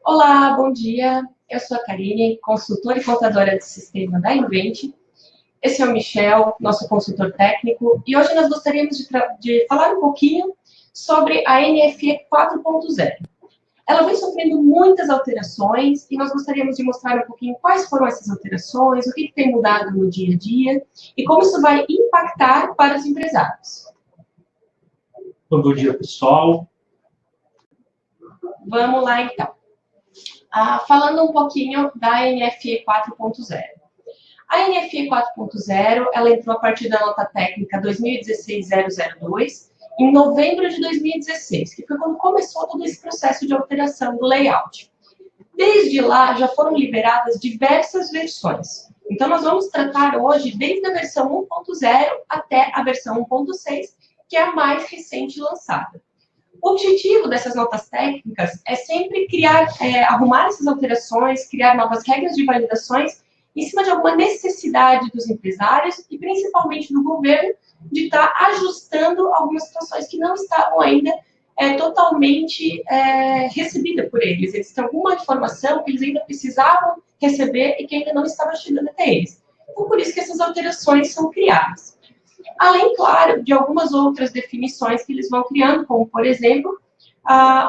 Olá, bom dia. Eu sou a Karine, consultora e contadora de sistema da Invent. Esse é o Michel, nosso consultor técnico, e hoje nós gostaríamos de falar um pouquinho sobre a NFE 4.0. Ela vem sofrendo muitas alterações e nós gostaríamos de mostrar um pouquinho quais foram essas alterações, o que tem mudado no dia a dia e como isso vai impactar para os empresários. Bom dia, pessoal. Vamos lá, então. Falando um pouquinho da NFE 4.0. A NFE 4.0, ela entrou a partir da nota técnica 2016-002, em novembro de 2016, que foi quando começou todo esse processo de alteração do layout. Desde lá, já foram liberadas diversas versões. Então, nós vamos tratar hoje desde a versão 1.0 até a versão 1.6, que é a mais recente lançada. O objetivo dessas notas técnicas é sempre arrumar essas alterações, criar novas regras de validações em cima de alguma necessidade dos empresários e principalmente do governo de estar ajustando algumas situações que não estavam ainda totalmente recebidas por eles. Eles têm alguma informação que eles ainda precisavam receber e que ainda não estava chegando até eles. Então, por isso que essas alterações são criadas. Além, claro, de algumas outras definições que eles vão criando, como, por exemplo,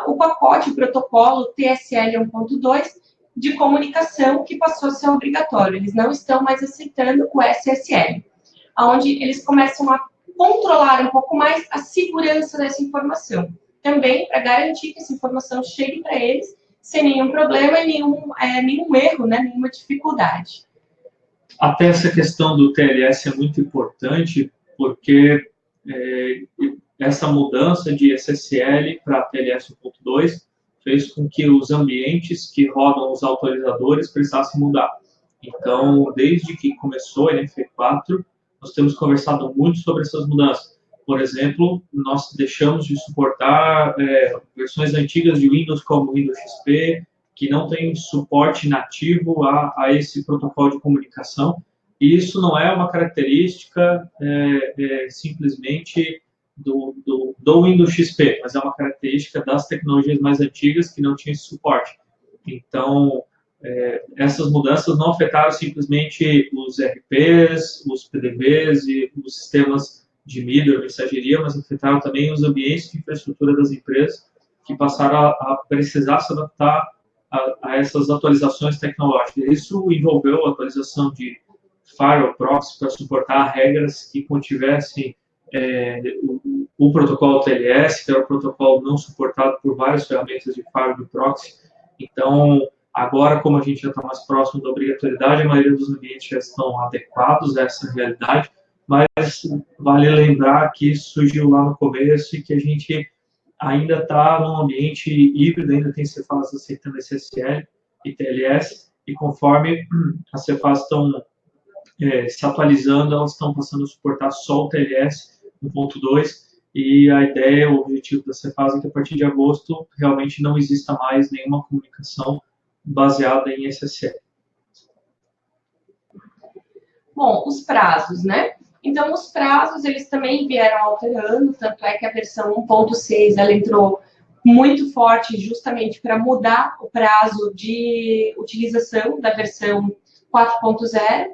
o pacote, o protocolo TSL 1.2 de comunicação, que passou a ser obrigatório. Eles não estão mais aceitando o SSL, onde eles começam a controlar um pouco mais a segurança dessa informação. Também para garantir que essa informação chegue para eles sem nenhum problema e nenhum erro, né, nenhuma dificuldade. Até essa questão do TLS é muito importante, porque essa mudança de SSL para TLS 1.2 fez com que os ambientes que rodam os autorizadores precisassem mudar. Então, desde que começou a NFE 4, nós temos conversado muito sobre essas mudanças. Por exemplo, nós deixamos de suportar versões antigas de Windows, como o Windows XP, que não tem suporte nativo a esse protocolo de comunicação. E isso não é uma característica simplesmente do Windows XP, mas é uma característica das tecnologias mais antigas que não tinham esse suporte. Então, essas mudanças não afetaram simplesmente os RPs, os PDBs e os sistemas de middleware, mensageria, mas afetaram também os ambientes de infraestrutura das empresas que passaram a precisar se adaptar a essas atualizações tecnológicas. Isso envolveu a atualização de Firewall Proxy para suportar regras que contivessem o protocolo TLS, que era o protocolo não suportado por várias ferramentas de Firewall Proxy. Então, agora, como a gente já está mais próximo da obrigatoriedade, a maioria dos ambientes já estão adequados a essa realidade, mas vale lembrar que isso surgiu lá no começo e que a gente ainda está num ambiente híbrido, ainda tem Cefaz aceitando SSL e TLS, e conforme as Cefaz estão se atualizando, elas estão passando a suportar só o TLS 1.2, e a ideia, o objetivo da Cefaz é que a partir de agosto realmente não exista mais nenhuma comunicação baseada em SSL. Bom, os prazos, né? Então, os prazos, eles também vieram alterando, tanto é que a versão 1.6, ela entrou muito forte justamente para mudar o prazo de utilização da versão 4.0.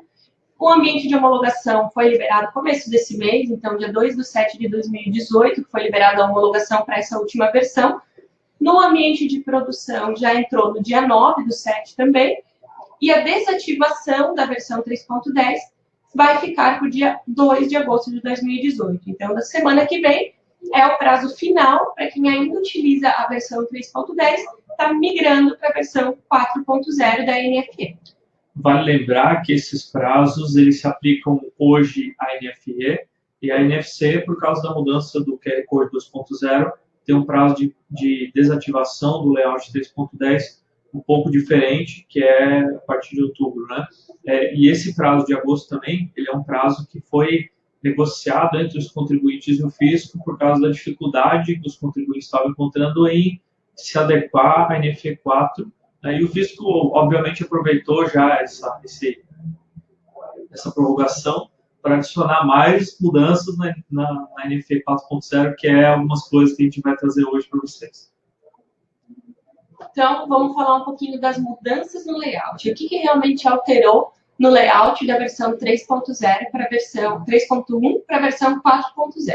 O ambiente de homologação foi liberado no começo desse mês, então, dia 2/7/2018, que foi liberada a homologação para essa última versão. No ambiente de produção, já entrou no dia 9/7 também, e a desativação da versão 3.10 vai ficar para o dia 2 de agosto de 2018. Então, na semana que vem, é o prazo final para quem ainda utiliza a versão 3.10, está migrando para a versão 4.0 da NFE. Vale lembrar que esses prazos eles se aplicam hoje à NFE e à NFC, por causa da mudança do QR Code 2.0, tem um prazo de desativação do layout 3.10 um pouco diferente, que é a partir de outubro, né? E esse prazo de agosto também, ele é um prazo que foi negociado entre os contribuintes e o fisco por causa da dificuldade que os contribuintes estavam encontrando em se adequar à NFE 4, né? E o fisco, obviamente, aproveitou já essa prorrogação para adicionar mais mudanças na NFE 4.0, que é algumas coisas que a gente vai trazer hoje para vocês. Então, vamos falar um pouquinho das mudanças no layout. O que realmente alterou no layout da versão 3.0 para a versão 3.1 para a versão 4.0.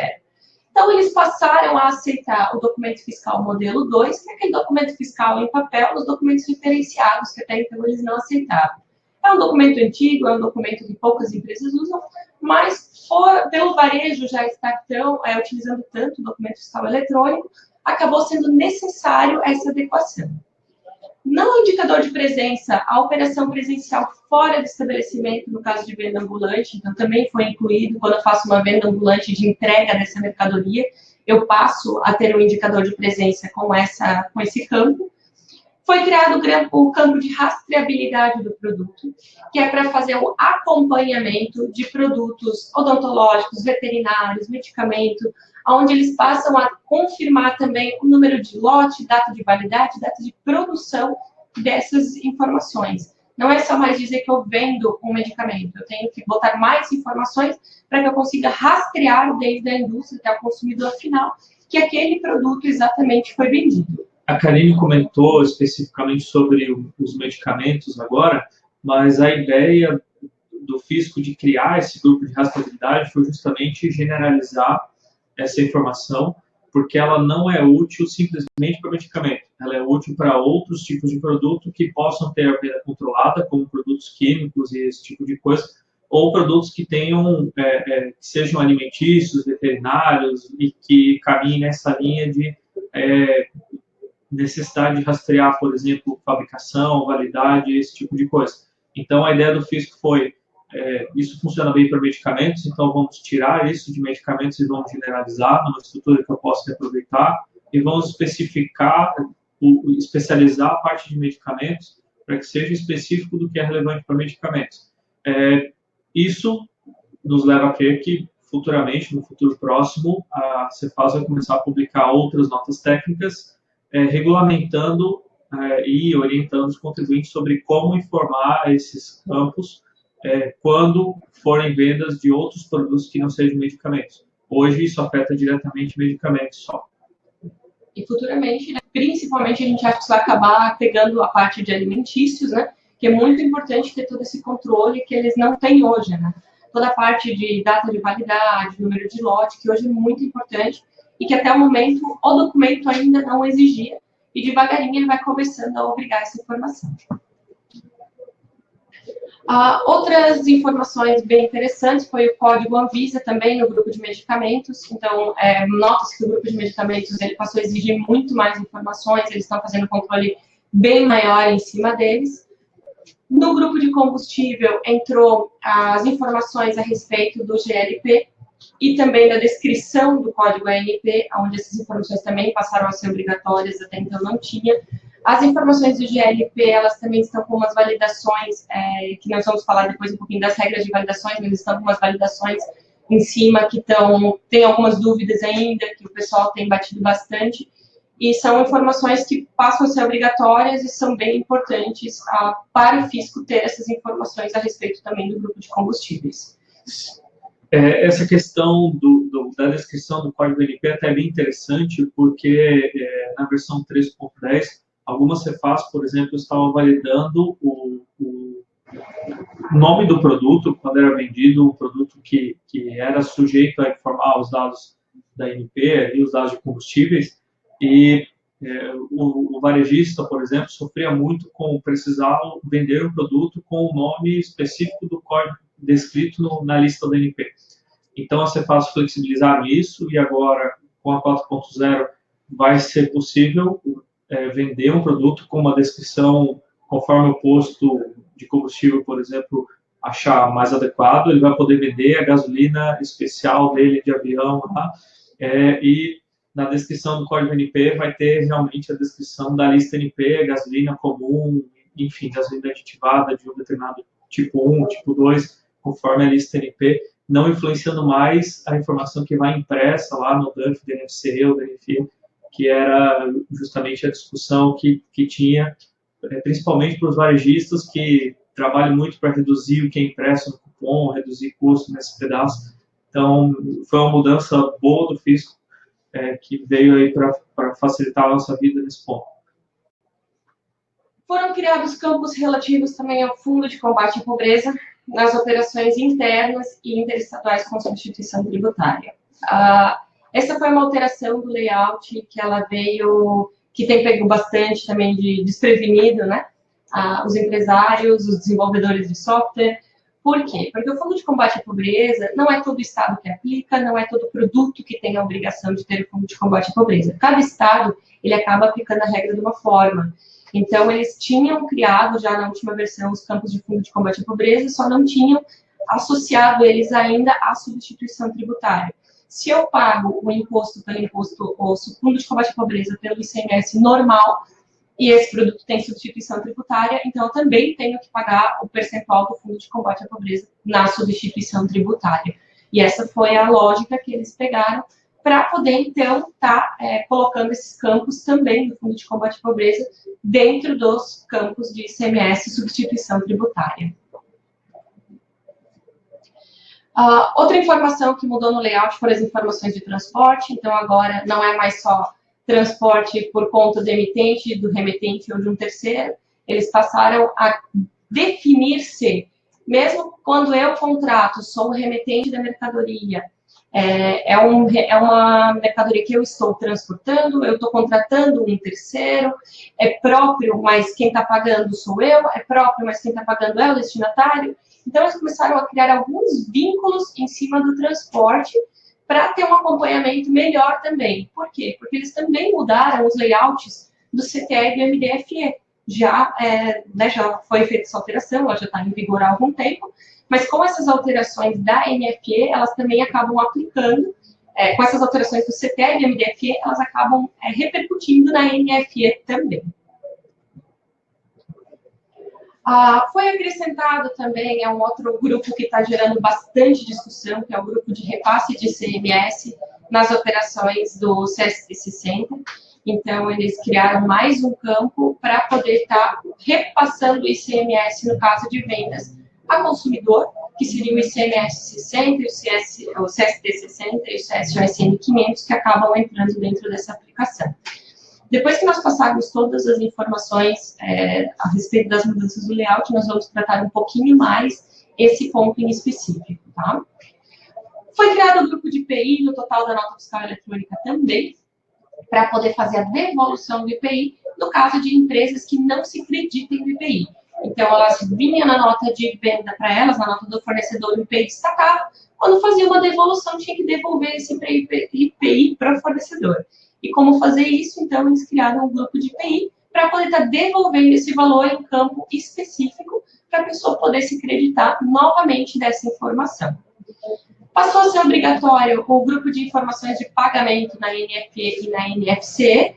Então, eles passaram a aceitar o documento fiscal modelo 2, que é aquele documento fiscal em papel, os documentos referenciados, que até então eles não aceitavam. É um documento antigo, é um documento que poucas empresas usam, mas pelo varejo já estar utilizando tanto o documento fiscal eletrônico, acabou sendo necessário essa adequação. No indicador de presença, a operação presencial fora do estabelecimento, no caso de venda ambulante, então também foi incluído quando eu faço uma venda ambulante de entrega dessa mercadoria, eu passo a ter um indicador de presença com esse campo. Foi criado o campo de rastreabilidade do produto, que é para fazer o acompanhamento de produtos odontológicos, veterinários, medicamento, onde eles passam a confirmar também o número de lote, data de validade, data de produção dessas informações. Não é só mais dizer que eu vendo um medicamento, eu tenho que botar mais informações para que eu consiga rastrear desde a indústria até o consumidor final que aquele produto exatamente foi vendido. A Karine comentou especificamente sobre os medicamentos agora, mas a ideia do fisco de criar esse grupo de rastreabilidade foi justamente generalizar essa informação, porque ela não é útil simplesmente para medicamento, ela é útil para outros tipos de produto que possam ter a venda controlada, como produtos químicos e esse tipo de coisa, ou produtos que tenham, que sejam alimentícios, veterinários e que caminhem nessa linha de necessidade de rastrear, por exemplo, fabricação, validade, esse tipo de coisa. Então, a ideia do fisco foi, isso funciona bem para medicamentos, então vamos tirar isso de medicamentos e vamos generalizar numa estrutura que eu possa reaproveitar e vamos especializar a parte de medicamentos para que seja específico do que é relevante para medicamentos. Isso nos leva a crer que, futuramente, no futuro próximo, a Cefaz vai começar a publicar outras notas técnicas regulamentando e orientando os contribuintes sobre como informar esses campos quando forem vendas de outros produtos que não sejam medicamentos. Hoje, isso afeta diretamente medicamentos só. E futuramente, né, principalmente, a gente acha que isso vai acabar pegando a parte de alimentícios, né, que é muito importante ter todo esse controle que eles não têm hoje, né? Toda a parte de data de validade, número de lote, que hoje é muito importante, e que até o momento o documento ainda não exigia, e devagarinho ele vai começando a obrigar essa informação. Outras informações bem interessantes foi o código Anvisa também no grupo de medicamentos, então nota-se que o grupo de medicamentos ele passou a exigir muito mais informações, eles estão fazendo um controle bem maior em cima deles. No grupo de combustível entrou as informações a respeito do GLP, e também da descrição do código ANP, onde essas informações também passaram a ser obrigatórias, até então não tinha. As informações do GLP, elas também estão com umas validações, que nós vamos falar depois um pouquinho das regras de validações, mas estão com umas validações em cima que tem algumas dúvidas ainda, que o pessoal tem batido bastante, e são informações que passam a ser obrigatórias e são bem importantes para o fisco ter essas informações a respeito também do grupo de combustíveis. Essa questão da descrição do código ANP é até bem interessante, porque na versão 3.10, algumas Cefaz, por exemplo, estavam validando o nome do produto, quando era vendido, um produto que era sujeito a informar os dados da ANP, e os dados de combustíveis, e o varejista, por exemplo, sofria muito com precisar vender um produto com o nome específico do código descrito na lista da ANP. Então, a Cefaz flexibilizaram isso e agora, com a 4.0, vai ser possível vender um produto com uma descrição conforme o posto de combustível, por exemplo, achar mais adequado. Ele vai poder vender a gasolina especial dele de avião lá, e na descrição do código ANP vai ter realmente a descrição da lista ANP, gasolina comum, enfim, gasolina aditivada de um determinado tipo 1, tipo 2, conforme a lista ANP, não influenciando mais a informação que vai impressa lá no DANF, DNFC ou DNF, que era justamente a discussão que tinha, principalmente para os varejistas que trabalham muito para reduzir o que é impresso no bom reduzir custo nesse pedaço. Então, foi uma mudança boa do fisco, que veio aí para facilitar a nossa vida nesse ponto. Foram criados campos relativos também ao Fundo de Combate à Pobreza nas operações internas e interestaduais com substituição tributária. Essa foi uma alteração do layout que ela veio, que tem pego bastante também de desprevenido, né? Os empresários, os desenvolvedores de software. Por quê? Porque o Fundo de Combate à Pobreza não é todo estado que aplica, não é todo produto que tem a obrigação de ter o Fundo de Combate à Pobreza. Cada estado, ele acaba aplicando a regra de uma forma. Então, eles tinham criado já na última versão os campos de Fundo de Combate à Pobreza, só não tinham associado eles ainda à substituição tributária. Se eu pago o imposto pelo imposto, o Fundo de Combate à Pobreza pelo ICMS normal, e esse produto tem substituição tributária, então eu também tenho que pagar o percentual do Fundo de Combate à Pobreza na substituição tributária. E essa foi a lógica que eles pegaram para poder, então, estar colocando esses campos também do Fundo de Combate à Pobreza dentro dos campos de ICMS e substituição tributária. Outra informação que mudou no layout foram as informações de transporte, então agora não é mais só transporte por conta do emitente, do remetente ou de um terceiro, eles passaram a definir-se, mesmo quando eu contrato, sou o remetente da mercadoria, é uma mercadoria que eu estou transportando, eu estou contratando um terceiro, é próprio, mas quem está pagando sou eu, é próprio, mas quem está pagando é o destinatário. Então, eles começaram a criar alguns vínculos em cima do transporte, para ter um acompanhamento melhor também. Por quê? Porque eles também mudaram os layouts do CTE e do MDFE. Já foi feita essa alteração, ela já está em vigor há algum tempo, mas com essas alterações da NFE, elas também acabam aplicando, com essas alterações do CTE e do MDFE, elas acabam repercutindo na NFE também. Foi acrescentado também um outro grupo que está gerando bastante discussão, que é o grupo de repasse de ICMS nas operações do CST 60. Então, eles criaram mais um campo para poder estar repassando o ICMS no caso de vendas a consumidor, que seria o ICMS 60, o CST 60 e o CSOSN 500, que acabam entrando dentro dessa aplicação. Depois que nós passarmos todas as informações a respeito das mudanças do layout, nós vamos tratar um pouquinho mais esse ponto em específico, tá? Foi criado o grupo de IPI no total da nota fiscal eletrônica também, para poder fazer a devolução do IPI no caso de empresas que não se acreditem no IPI. Então, elas vinham na nota de venda para elas, na nota do fornecedor, o IPI destacado. Quando fazia uma devolução, tinha que devolver esse IPI para o fornecedor. E como fazer isso? Então, eles criaram um grupo de IPI para poder estar devolvendo esse valor em campo específico para a pessoa poder se acreditar novamente dessa informação. Passou a ser obrigatório o grupo de informações de pagamento na NFE e na NFC,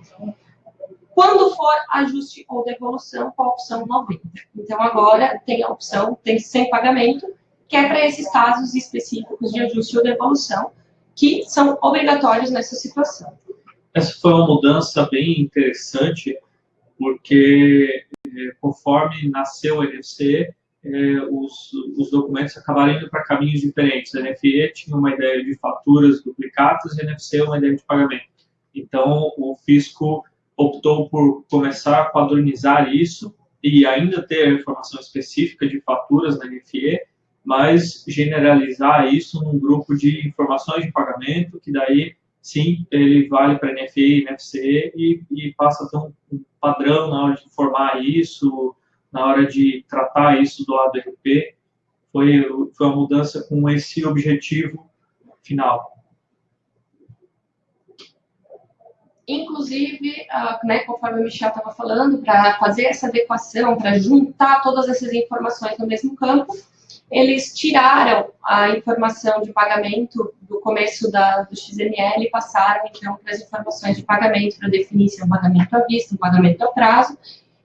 quando for ajuste ou devolução com a opção 90. Então, agora tem a opção, tem sem pagamento, que é para esses casos específicos de ajuste ou devolução, que são obrigatórios nessa situação. Essa foi uma mudança bem interessante, porque conforme nasceu o NFC, os documentos acabaram indo para caminhos diferentes. A NFE tinha uma ideia de faturas duplicadas e a NFC uma ideia de pagamento. Então, o fisco optou por começar a padronizar isso e ainda ter a informação específica de faturas na NFE, mas generalizar isso num grupo de informações de pagamento, que daí, sim, ele vale para NFE e NFC e passa a ter um padrão na hora de informar isso, na hora de tratar isso do lado do RP. Foi uma mudança com esse objetivo final. Inclusive, conforme o Michel estava falando, para fazer essa adequação, para juntar todas essas informações no mesmo campo, eles tiraram a informação de pagamento do começo do XML e passaram, então, para as informações de pagamento, para definir se é um pagamento à vista, um pagamento a prazo,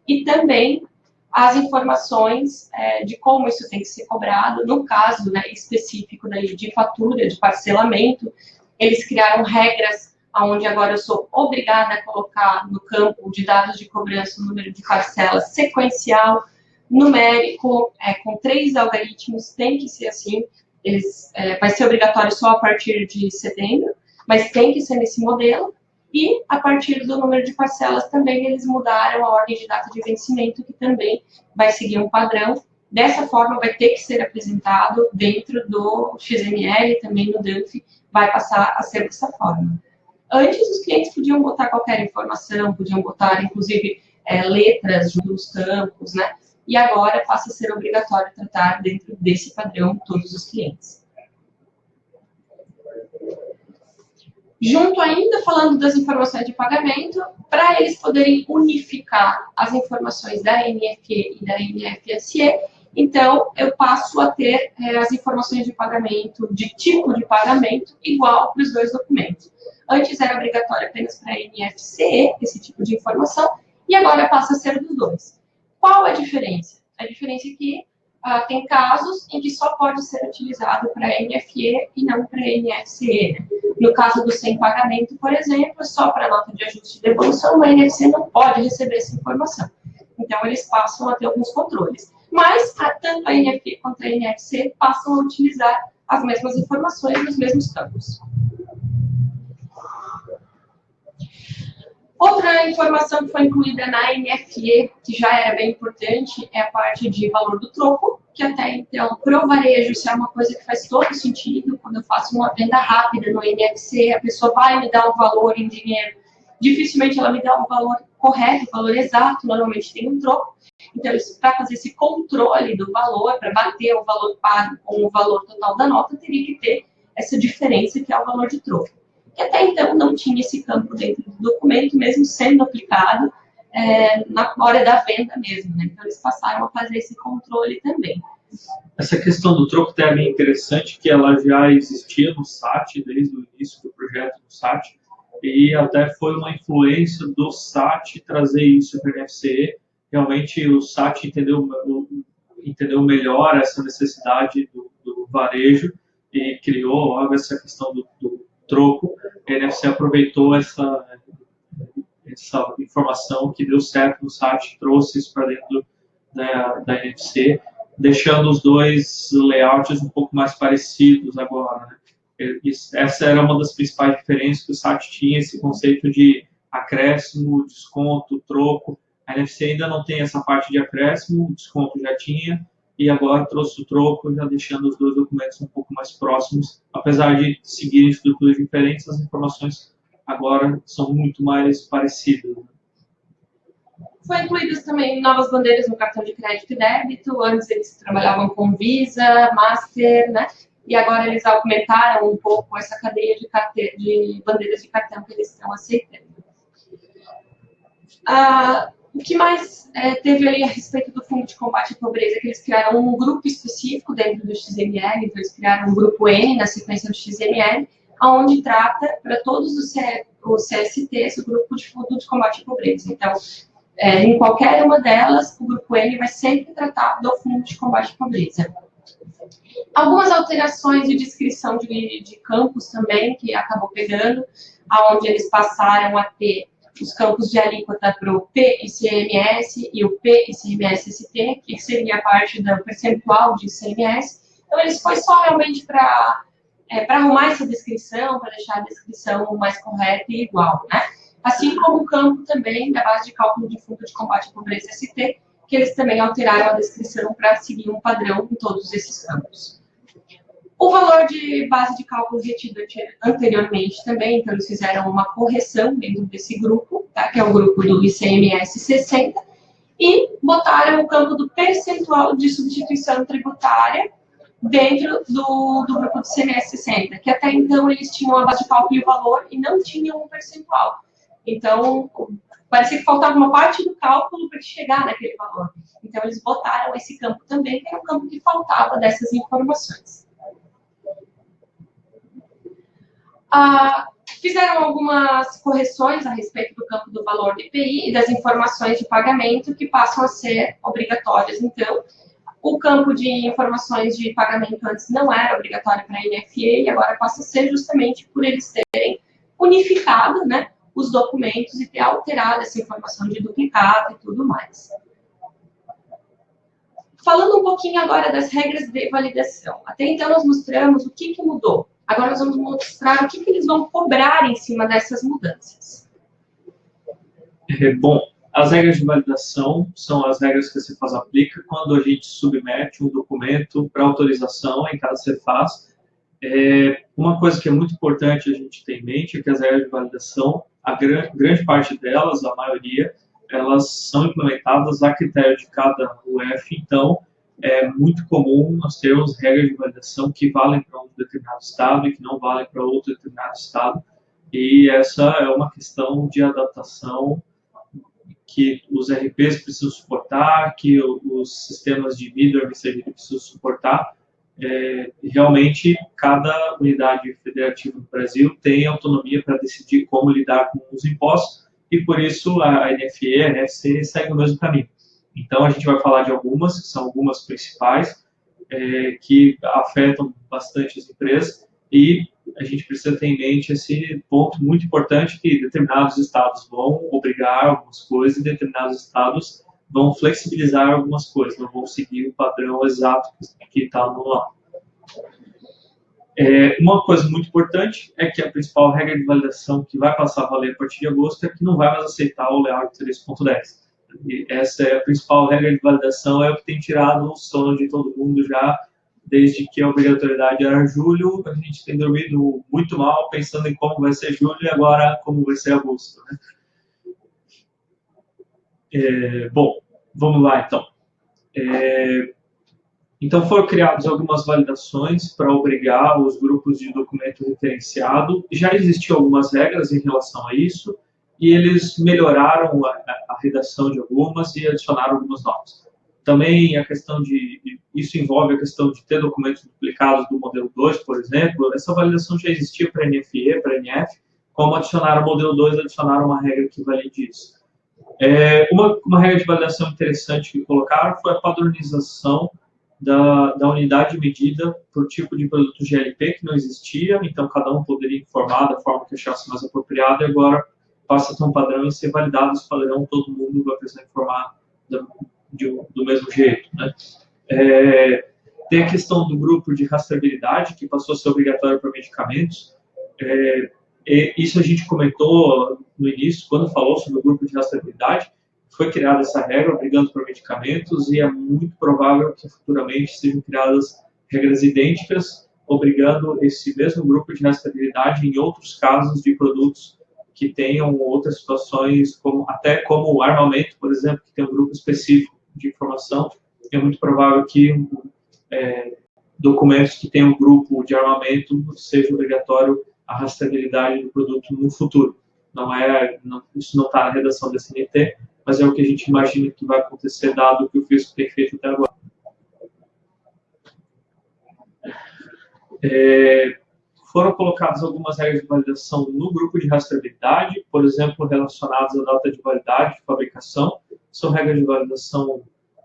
e também as informações de como isso tem que ser cobrado. No caso específico de fatura, de parcelamento, eles criaram regras onde agora eu sou obrigada a colocar no campo de dados de cobrança o número de parcelas sequencial, numérico, com 3 algoritmos, tem que ser assim. Vai ser obrigatório só a partir de setembro, mas tem que ser nesse modelo. E, a partir do número de parcelas, também eles mudaram a ordem de data de vencimento, que também vai seguir um padrão. Dessa forma, vai ter que ser apresentado dentro do XML, também no DANF, vai passar a ser dessa forma. Antes, os clientes podiam botar qualquer informação, podiam botar, inclusive, letras junto aos campos, né? E agora passa a ser obrigatório tratar dentro desse padrão todos os clientes. Junto ainda, falando das informações de pagamento, para eles poderem unificar as informações da NFE e da NFSE, então eu passo a ter as informações de pagamento, de tipo de pagamento, igual para os dois documentos. Antes era obrigatório apenas para a NFCE, esse tipo de informação, e agora passa a ser dos dois. Qual a diferença? A diferença é que tem casos em que só pode ser utilizado para NFE e não para NFCE. Né? No caso do sem pagamento, por exemplo, só para nota de ajuste e devolução, o NFC não pode receber essa informação. Então, eles passam a ter alguns controles. Mas, tanto a NFE quanto a NFC passam a utilizar as mesmas informações nos mesmos campos. Outra informação que foi incluída na NFE, que já era bem importante, é a parte de valor do troco, que até então, para o varejo, isso é uma coisa que faz todo sentido. Quando eu faço uma venda rápida no NFC, a pessoa vai me dar um valor em dinheiro. Dificilmente ela me dá um valor correto, um valor exato, normalmente tem um troco. Então, para fazer esse controle do valor, para bater o valor pago com o valor total da nota, teria que ter essa diferença que é o valor de troco. Que até então não tinha esse campo dentro do documento, mesmo sendo aplicado na hora da venda mesmo, né? Então, eles passaram a fazer esse controle também. Essa questão do troco é bem interessante, que ela já existia no SAT, desde o início do projeto do SAT, e até foi uma influência do SAT trazer isso para a NFCE. Realmente, o SAT entendeu melhor essa necessidade do varejo e criou logo essa questão do troco. A NFC aproveitou essa informação que deu certo no SAT, trouxe isso para dentro da NFC, deixando os dois layouts um pouco mais parecidos agora. Né? Essa era uma das principais diferenças que o SAT tinha, esse conceito de acréscimo, desconto, troco. A NFC ainda não tem essa parte de acréscimo, o desconto já tinha, e agora trouxe o troco, já deixando os dois documentos um pouco mais próximos. Apesar de seguirem estruturas diferentes, as informações agora são muito mais parecidas. Foi incluídas também novas bandeiras no cartão de crédito e débito. Antes eles trabalhavam com Visa, Master, né? E agora eles aumentaram um pouco essa cadeia de bandeiras de cartão que eles estão aceitando. O que mais teve ali a respeito do Fundo de Combate à Pobreza, que eles criaram um grupo específico dentro do XML, então eles criaram um grupo N na sequência do XML, onde trata para todos os CSTs o grupo de Fundo de Combate à Pobreza. Então, em qualquer uma delas, o grupo N vai sempre tratar do Fundo de Combate à Pobreza. Algumas alterações de descrição de campos também, que acabou pegando, onde eles passaram a ter os campos de alíquota para o PICMS e o PICMS-ST, que seria a parte do percentual de ICMS. Então, eles foi só realmente para arrumar essa descrição, para deixar a descrição mais correta e igual, né? Assim como o campo também da base de cálculo de Fundo de Combate à Pobreza ST, que eles também alteraram a descrição para seguir um padrão em todos esses campos. O valor de base de cálculo retido anteriormente também, então eles fizeram uma correção dentro desse grupo, tá? Que é o grupo do ICMS 60, e botaram o campo do percentual de substituição tributária dentro do grupo do ICMS 60, que até então eles tinham a base de cálculo e o valor e não tinham um percentual. Então, parecia que faltava uma parte do cálculo para chegar naquele valor. Então, eles botaram esse campo também, que era um campo que faltava dessas informações. Fizeram algumas correções a respeito do campo do valor do IPI e das informações de pagamento que passam a ser obrigatórias. Então, o campo de informações de pagamento antes não era obrigatório para a NFE e agora passa a ser justamente por eles terem unificado, né, os documentos e ter alterado essa informação de duplicado e tudo mais. Falando um pouquinho agora das regras de validação. Até então nós mostramos o que mudou. Agora nós vamos mostrar o que eles vão cobrar em cima dessas mudanças. Bom, as regras de validação são as regras que a Cefaz aplica quando a gente submete um documento para autorização em cada Cefaz. Uma coisa que é muito importante a gente ter em mente é que as regras de validação, a grande parte delas, a maioria, elas são implementadas a critério de cada UF, então é muito comum nós termos regras de validação que valem para um determinado estado e que não valem para outro determinado estado, e essa é uma questão de adaptação que os RPs precisam suportar, que os sistemas de middleware precisam suportar. Realmente, cada unidade federativa no Brasil tem autonomia para decidir como lidar com os impostos, e por isso a NFE e a NFC seguem o mesmo caminho. Então, a gente vai falar de algumas, que são algumas principais, que afetam bastante as empresas, e a gente precisa ter em mente esse ponto muito importante, que determinados estados vão obrigar algumas coisas e determinados estados vão flexibilizar algumas coisas, não vão seguir o padrão exato que está no manual. Uma coisa muito importante é que a principal regra de validação que vai passar a valer a partir de agosto é que não vai mais aceitar o layout 3.10. E essa é a principal regra de validação, é o que tem tirado o sono de todo mundo já, desde que a obrigatoriedade era julho. A gente tem dormido muito mal pensando em como vai ser julho e agora como vai ser agosto, né? Bom, vamos lá então. Então foram criadas algumas validações para obrigar os grupos de documento referenciado. Já existiam algumas regras em relação a isso, e eles melhoraram a redação de algumas e adicionaram algumas novas. Também a questão isso envolve a questão de ter documentos duplicados do modelo 2, por exemplo. Essa validação já existia para NFE, para NF, como adicionaram o modelo 2, adicionaram uma regra equivalente disso. Uma regra de validação interessante que colocaram foi a padronização da unidade de medida por tipo de produto GLP, que não existia, então cada um poderia informar da forma que achasse mais apropriada, e agora passa a ter um padrão e ser validado esse padrão, todo mundo vai precisar informar do mesmo jeito, né? Tem a questão do grupo de rastreabilidade, que passou a ser obrigatório para medicamentos. Isso a gente comentou no início, quando falou sobre o grupo de rastreabilidade. Foi criada essa regra, obrigando para medicamentos, e é muito provável que futuramente sejam criadas regras idênticas, obrigando esse mesmo grupo de rastreabilidade em outros casos de produtos que tenham outras situações, até como o armamento, por exemplo, que tem um grupo específico de informação. É muito provável que documentos que tenham um grupo de armamento seja obrigatório a rastreabilidade do produto no futuro. Isso não está na redação da CNT, mas é o que a gente imagina que vai acontecer, dado o que o fisco tem feito até agora. Foram colocadas algumas regras de validação no grupo de rastreabilidade, por exemplo, relacionadas à data de validade de fabricação. São regras de validação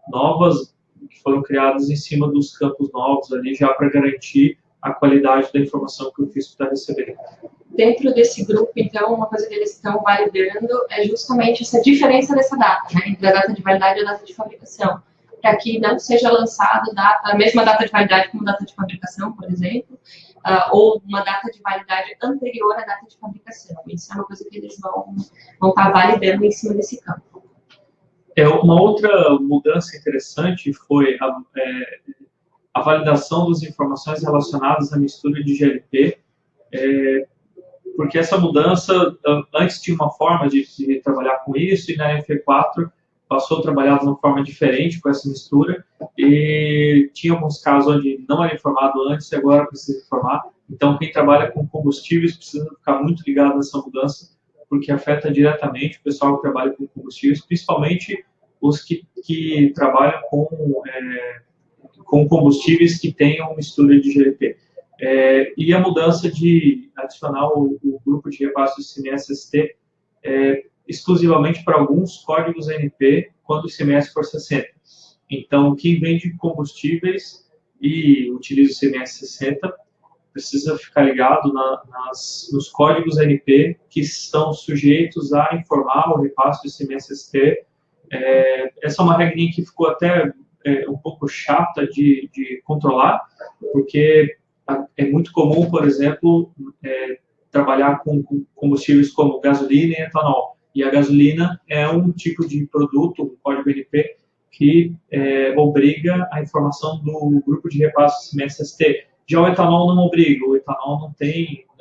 novas, que foram criadas em cima dos campos novos ali, já para garantir a qualidade da informação que o fisco está recebendo. Dentro desse grupo, então, uma coisa que eles estão validando é justamente essa diferença dessa data, né, entre a data de validade e a data de fabricação, para que não seja lançado a mesma data de validade como data de fabricação, por exemplo, ou uma data de validade anterior à data de fabricação. Isso é uma coisa que eles vão estar validando em cima desse campo. Uma outra mudança interessante foi a validação das informações relacionadas à mistura de GLP, porque essa mudança, antes tinha uma forma de trabalhar com isso, e na NFE4 passou a trabalhar de uma forma diferente com essa mistura, e tinha alguns casos onde não era informado antes e agora precisa informar. Então, quem trabalha com combustíveis precisa ficar muito ligado nessa mudança, porque afeta diretamente o pessoal que trabalha com combustíveis, principalmente os que trabalham com combustíveis que tenham mistura de GLP. E a mudança de adicionar o grupo de repasse do ICMS-ST exclusivamente para alguns códigos NP quando o ICMS for 60. Então, quem vende combustíveis e utiliza o ICMS 60 precisa ficar ligado nos códigos NP que estão sujeitos a informar o repasse do ICMS-ST. Essa é uma regrinha que ficou até um pouco chata de controlar, porque é muito comum, por exemplo, trabalhar com combustíveis como gasolina e etanol. E a gasolina é um tipo de produto, um código NP, que obriga a informação do grupo de repasse CMSST. Já o etanol não obriga, o etanol não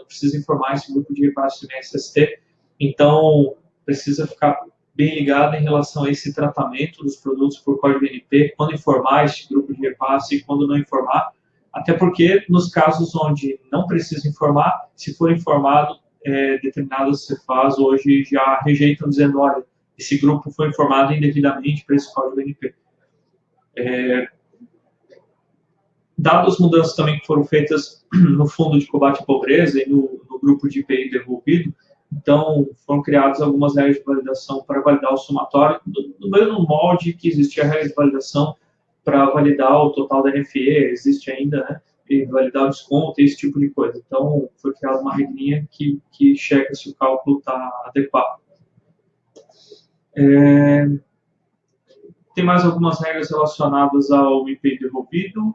precisa informar esse grupo de repasse CMSST, então precisa ficar bem ligado em relação a esse tratamento dos produtos por código NP, quando informar esse grupo de repasse e quando não informar, até porque nos casos onde não precisa informar, se for informado, determinadas CFAs hoje já rejeitam, dizendo, olha, esse grupo foi informado indevidamente para esse código NP. Dadas as mudanças também que foram feitas no Fundo de Combate à Pobreza e no grupo de IPI devolvido, então foram criadas algumas regras de validação para validar o somatório, no mesmo molde que existia a regra de validação para validar o total da NFE, existe ainda, né? E validar o desconto, esse tipo de coisa. Então, foi criada uma regrinha que checa se o cálculo está adequado. Tem mais algumas regras relacionadas ao IPI devolvido.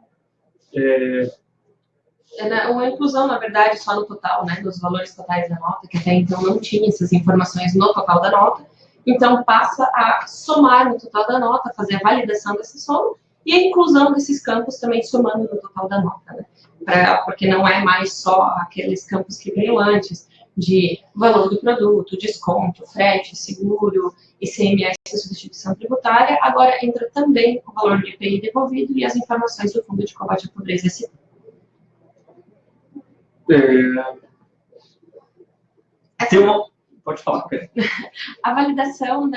Uma inclusão, na verdade, só no total, né, nos valores totais da nota, que até então não tinha essas informações no total da nota. Então, passa a somar no total da nota, fazer a validação dessa soma, e a inclusão desses campos também somando no total da nota, né? Porque não é mais só aqueles campos que veio antes, de valor do produto, desconto, frete, seguro, ICMS e substituição tributária, agora entra também o valor de IPI devolvido e as informações do Fundo de Combate à Pobreza SP. Pode falar, okay. A validação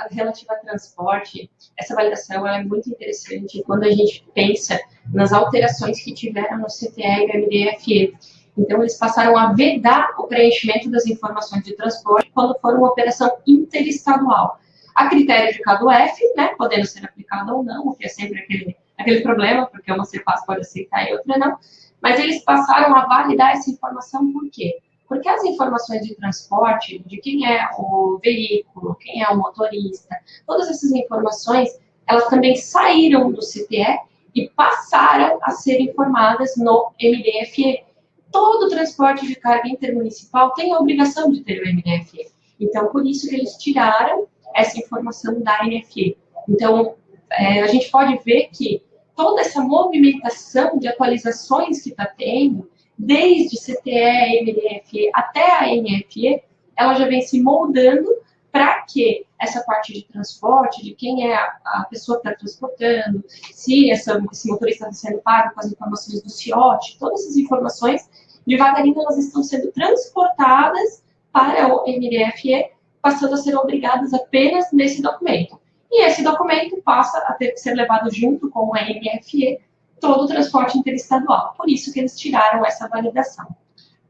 relativa a transporte, essa validação é muito interessante quando a gente pensa nas alterações que tiveram no CTE e no MDFE. Então, eles passaram a vedar o preenchimento das informações de transporte quando for uma operação interestadual. A critério de cada UF, né, podendo ser aplicado ou não, o que é sempre aquele problema, porque uma CEPAS pode aceitar e outra não. Mas eles passaram a validar essa informação por quê? Porque as informações de transporte, de quem é o veículo, quem é o motorista, todas essas informações, elas também saíram do CTE e passaram a ser informadas no MDFE. Todo transporte de carga intermunicipal tem a obrigação de ter o MDFE. Então, por isso que eles tiraram essa informação da NFE. Então, a gente pode ver que toda essa movimentação de atualizações que está tendo, desde CTE, MDFE até a NFE, ela já vem se moldando para que essa parte de transporte, de quem é a pessoa que está transportando, se esse motorista está sendo pago com as informações do CIOT, todas essas informações, devagarinho elas estão sendo transportadas para o MDFE, passando a ser obrigadas apenas nesse documento. E esse documento passa a ter que ser levado junto com o MDFE, todo o transporte interestadual. Por isso que eles tiraram essa validação.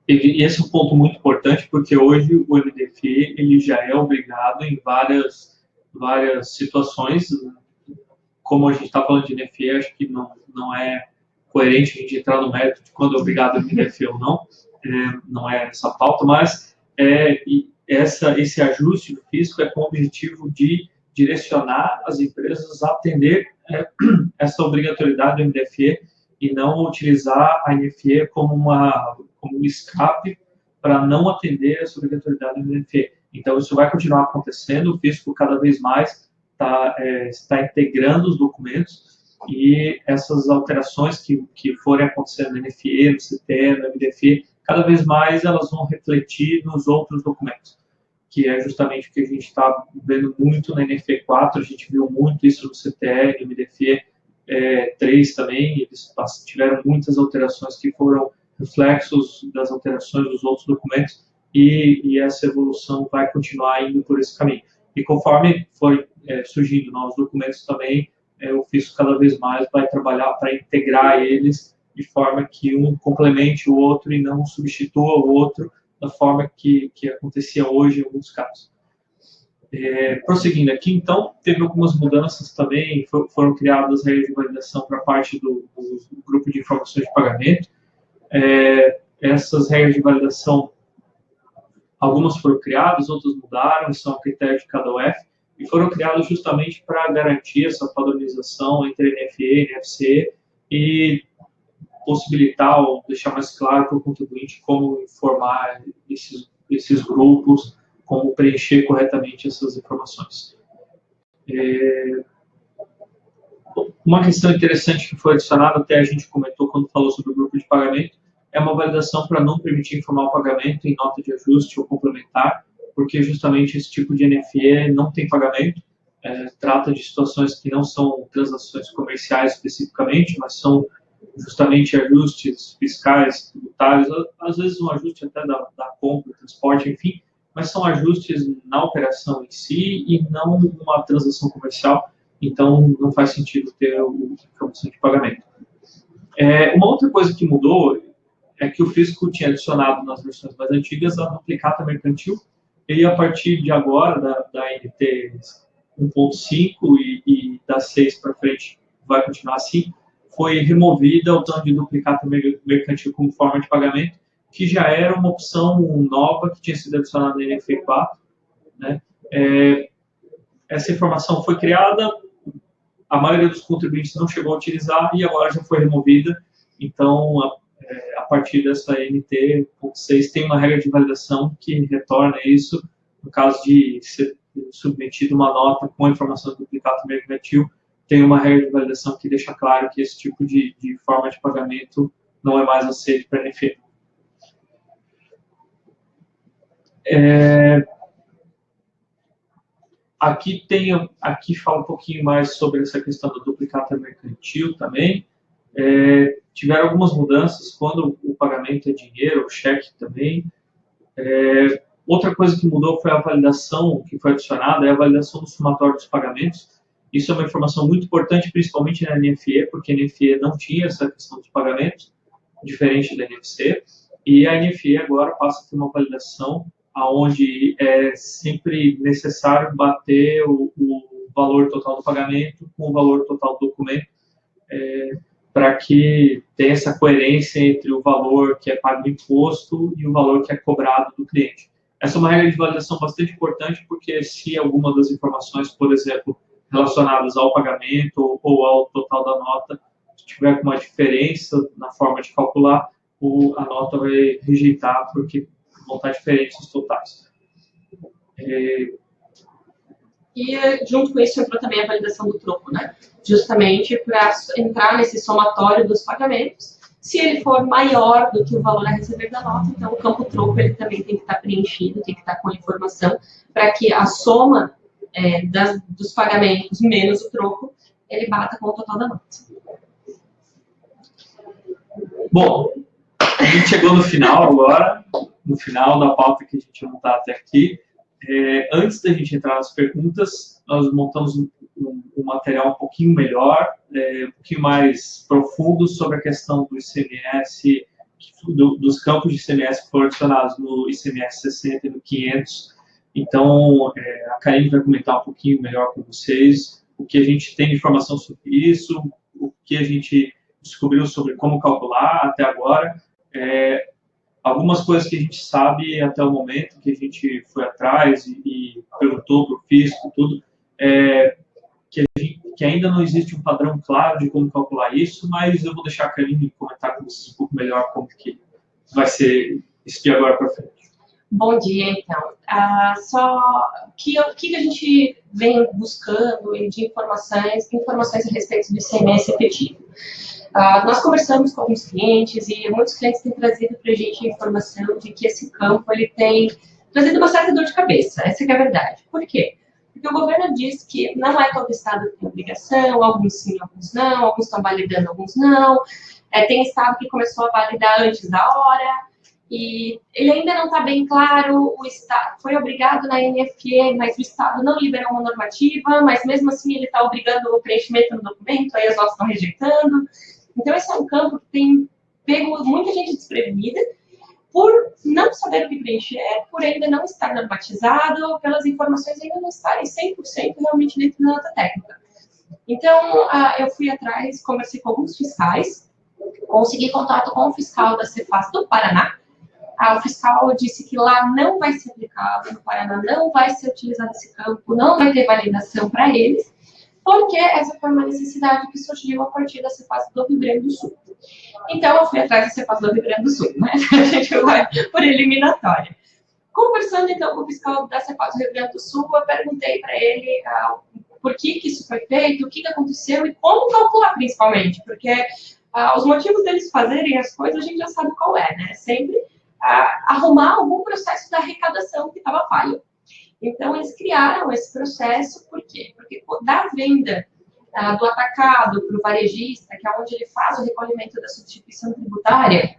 E esse é um ponto muito importante, porque hoje o MDFE ele já é obrigado em várias situações. Como a gente está falando de NFE, acho que não é coerente a gente entrar no mérito de quando é obrigado o MDFE ou não. Não é essa pauta, mas esse ajuste do fisco é com o objetivo de direcionar as empresas a atender essa obrigatoriedade do MDFE e não utilizar a NFE como um escape para não atender essa obrigatoriedade do MDFE. Então, isso vai continuar acontecendo, o fisco cada vez mais está integrando os documentos e essas alterações que forem acontecendo no NFE, no CTE, no MDFE, cada vez mais elas vão refletir nos outros documentos, que é justamente o que a gente está vendo muito na NFE 4, a gente viu muito isso no CTE, no MDFE 3 também, eles tiveram muitas alterações que foram reflexos das alterações dos outros documentos e essa evolução vai continuar indo por esse caminho. E conforme for surgindo novos documentos também, o fisco cada vez mais vai trabalhar para integrar eles de forma que um complemente o outro e não substitua o outro da forma que acontecia hoje em alguns casos. Prosseguindo aqui, então, teve algumas mudanças também, foram criadas regras de validação para parte do grupo de informações de pagamento. Essas regras de validação, algumas foram criadas, outras mudaram, são a critério de cada UF, e foram criados justamente para garantir essa padronização entre NFE e NFC e possibilitar ou deixar mais claro para o contribuinte como informar esses grupos, como preencher corretamente essas informações. Uma questão interessante que foi adicionada, até a gente comentou quando falou sobre o grupo de pagamento, é uma validação para não permitir informar o pagamento em nota de ajuste ou complementar, porque justamente esse tipo de NFE não tem pagamento, trata de situações que não são transações comerciais especificamente, mas são justamente ajustes fiscais, tributários, às vezes um ajuste até da compra, transporte, enfim, mas são ajustes na operação em si e não uma transação comercial, então não faz sentido ter a informação de pagamento. Uma outra coisa que mudou é que o fisco tinha adicionado nas versões mais antigas a duplicata mercantil, e a partir de agora, da NT 1.5 e da 6 para frente, vai continuar assim, foi removida a opção de duplicata mercantil como forma de pagamento, que já era uma opção nova que tinha sido adicionada na NFE 4. Né? Essa informação foi criada, a maioria dos contribuintes não chegou a utilizar e agora já foi removida. Então, a partir dessa NT.6 tem uma regra de validação que retorna isso no caso de ser submetido uma nota com a informação do duplicata mercantil, tem uma regra de validação que deixa claro que esse tipo de forma de pagamento não é mais aceito para a NFE. Aqui fala um pouquinho mais sobre essa questão do duplicata mercantil também. Tiveram algumas mudanças quando o pagamento é dinheiro, o cheque também. Outra coisa que mudou foi a validação que foi adicionada, é a validação do somatório dos pagamentos. Isso é uma informação muito importante, principalmente na NFE, porque a NFE não tinha essa questão dos pagamentos, diferente da NFC, e a NFE agora passa a ter uma validação onde é sempre necessário bater o valor total do pagamento com o valor total do documento, para que tenha essa coerência entre o valor que é pago no imposto e o valor que é cobrado do cliente. Essa é uma regra de validação bastante importante, porque se alguma das informações, por exemplo, relacionadas ao pagamento ou ao total da nota, tiver uma diferença na forma de calcular, a nota vai rejeitar, porque vão estar diferentes os totais. E junto com isso entrou também a validação do troco, né? Justamente para entrar nesse somatório dos pagamentos. Se ele for maior do que o valor a receber da nota, então o campo troco ele também tem que estar preenchido, tem que estar com a informação, para que a soma dos pagamentos menos o troco, ele bata com o total da nota. Bom, a gente chegou no final agora, no final da pauta que a gente ia montar até aqui. Antes da gente entrar nas perguntas, nós montamos um material um pouquinho melhor, um pouquinho mais profundo sobre a questão do ICMS, dos campos de ICMS que foram adicionados no ICMS 60 e no 500. Então, a Karine vai comentar um pouquinho melhor com vocês o que a gente tem de informação sobre isso, o que a gente descobriu sobre como calcular até agora, algumas coisas que a gente sabe até o momento, que a gente foi atrás e perguntou para o fisco, tudo, que ainda não existe um padrão claro de como calcular isso, mas eu vou deixar a Karine comentar com vocês um pouco melhor como que vai ser isso de agora para frente. Bom dia, então. O que a gente vem buscando de informações a respeito do ICMS efetivo. Nós conversamos com alguns clientes e muitos clientes têm trazido para a gente a informação de que esse campo ele tem trazido uma certa dor de cabeça. Essa é a verdade. Por quê? Porque o governo diz que não é todo estado que tem obrigação, alguns sim, alguns não, alguns estão validando, alguns não. Tem estado que começou a validar antes da hora. E ele ainda não está bem claro, o Estado foi obrigado na NFE, mas o Estado não liberou uma normativa, mas mesmo assim ele está obrigando o preenchimento no documento, aí as notas estão rejeitando. Então esse é um campo que tem pego muita gente desprevenida, por não saber o que preencher, por ainda não estar normatizado, pelas informações ainda não estarem 100% realmente dentro da nota técnica. Então, eu fui atrás, conversei com alguns fiscais, consegui contato com o fiscal da Cefaz do Paraná, O fiscal disse que lá não vai ser aplicado, no Paraná não vai ser utilizado esse campo, não vai ter validação para eles, porque essa foi uma necessidade que surgiu a partir da Cepaz do Rio Grande do Sul. Então, eu fui atrás da Cepaz do Rio Grande do Sul, né? A gente vai por eliminatória. Conversando, então, com o fiscal da Cepaz do Rio Grande do Sul, eu perguntei para ele por que isso foi feito, o que aconteceu e como calcular, principalmente, porque os motivos deles fazerem as coisas a gente já sabe qual é, né? Sempre arrumar algum processo da arrecadação que estava falho. Então, eles criaram esse processo, por quê? Porque da venda do atacado para o varejista, que é onde ele faz o recolhimento da substituição tributária,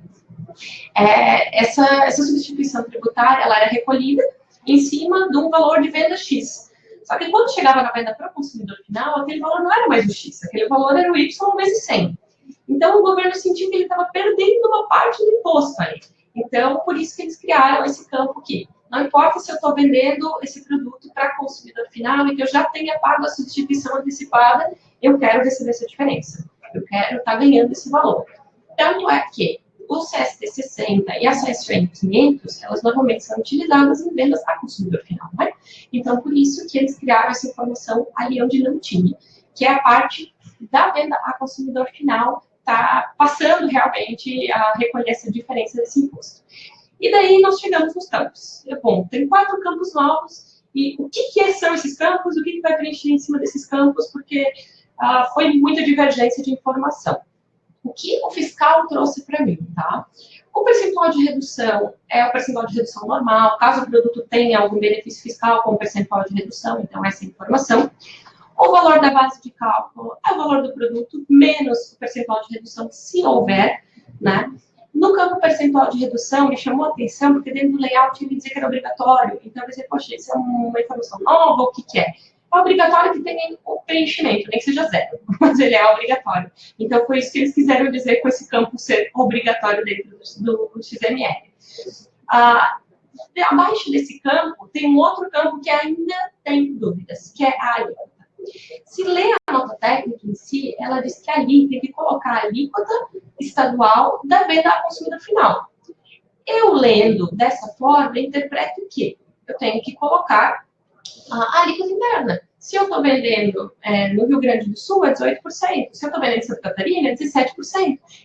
essa substituição tributária ela era recolhida em cima de um valor de venda X. Só que quando chegava na venda para o consumidor final, aquele valor não era mais o X, aquele valor era o Y vezes 100. Então, o governo sentiu que ele estava perdendo uma parte do imposto aí. Então, por isso que eles criaram esse campo aqui. Não importa se eu estou vendendo esse produto para consumidor final e que eu já tenha pago a substituição antecipada, eu quero receber essa diferença. Eu quero estar ganhando esse valor. Tanto é que o CST 60 e a CSN 500, elas normalmente são utilizadas em vendas a consumidor final, né? Então, por isso que eles criaram essa informação ali onde não tinha, que é a parte da venda a consumidor final, está passando realmente a recolher essa diferença desse imposto. E daí nós chegamos nos campos. Bom, tem 4 campos novos, e o que são esses campos, o que vai preencher em cima desses campos, porque foi muita divergência de informação. O que o fiscal trouxe para mim, tá? O percentual de redução é o percentual de redução normal, caso o produto tenha algum benefício fiscal com percentual de redução, então essa informação. O valor da base de cálculo é o valor do produto menos o percentual de redução, se houver, né? No campo percentual de redução, me chamou a atenção, porque dentro do layout ele dizia que era obrigatório. Então, eu pensei, poxa, isso é uma informação nova, o que é? É obrigatório que tenha o preenchimento, nem que seja 0, mas ele é obrigatório. Então, foi isso que eles quiseram dizer com esse campo ser obrigatório dentro do XML. Abaixo desse campo, tem um outro campo que ainda tem dúvidas, que é a alíquota. Se ler a nota técnica em si, ela diz que ali tem que colocar a alíquota estadual da venda ao consumidor final. Eu, lendo dessa forma, interpreto que eu tenho que colocar a alíquota interna. Se eu estou vendendo no Rio Grande do Sul, é 18%. Se eu estou vendendo em Santa Catarina, é 17%.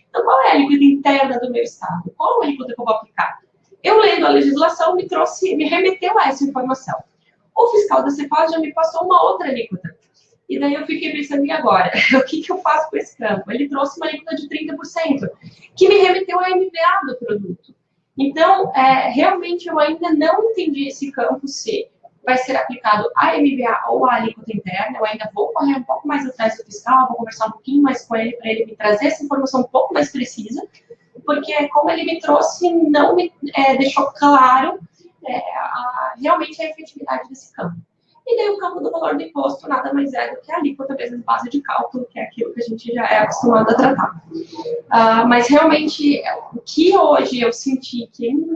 Então, qual é a alíquota interna do meu estado? Qual a alíquota que eu vou aplicar? Eu, lendo a legislação, me remeteu a essa informação. O fiscal da Cepaz já me passou uma outra alíquota. E daí eu fiquei pensando, e agora? O que eu faço com esse campo? Ele trouxe uma alíquota de 30%, que me remeteu à MVA do produto. Então, realmente eu ainda não entendi esse campo se vai ser aplicado a MVA ou a alíquota interna. Eu ainda vou correr um pouco mais atrás do fiscal, vou conversar um pouquinho mais com ele, para ele me trazer essa informação um pouco mais precisa, porque como ele me trouxe, não me deixou claro realmente a efetividade desse campo. E daí o campo do valor do imposto nada mais é do que a alíquota vezes base de cálculo, que é aquilo que a gente já é acostumado a tratar. Mas realmente, o que hoje eu senti que ainda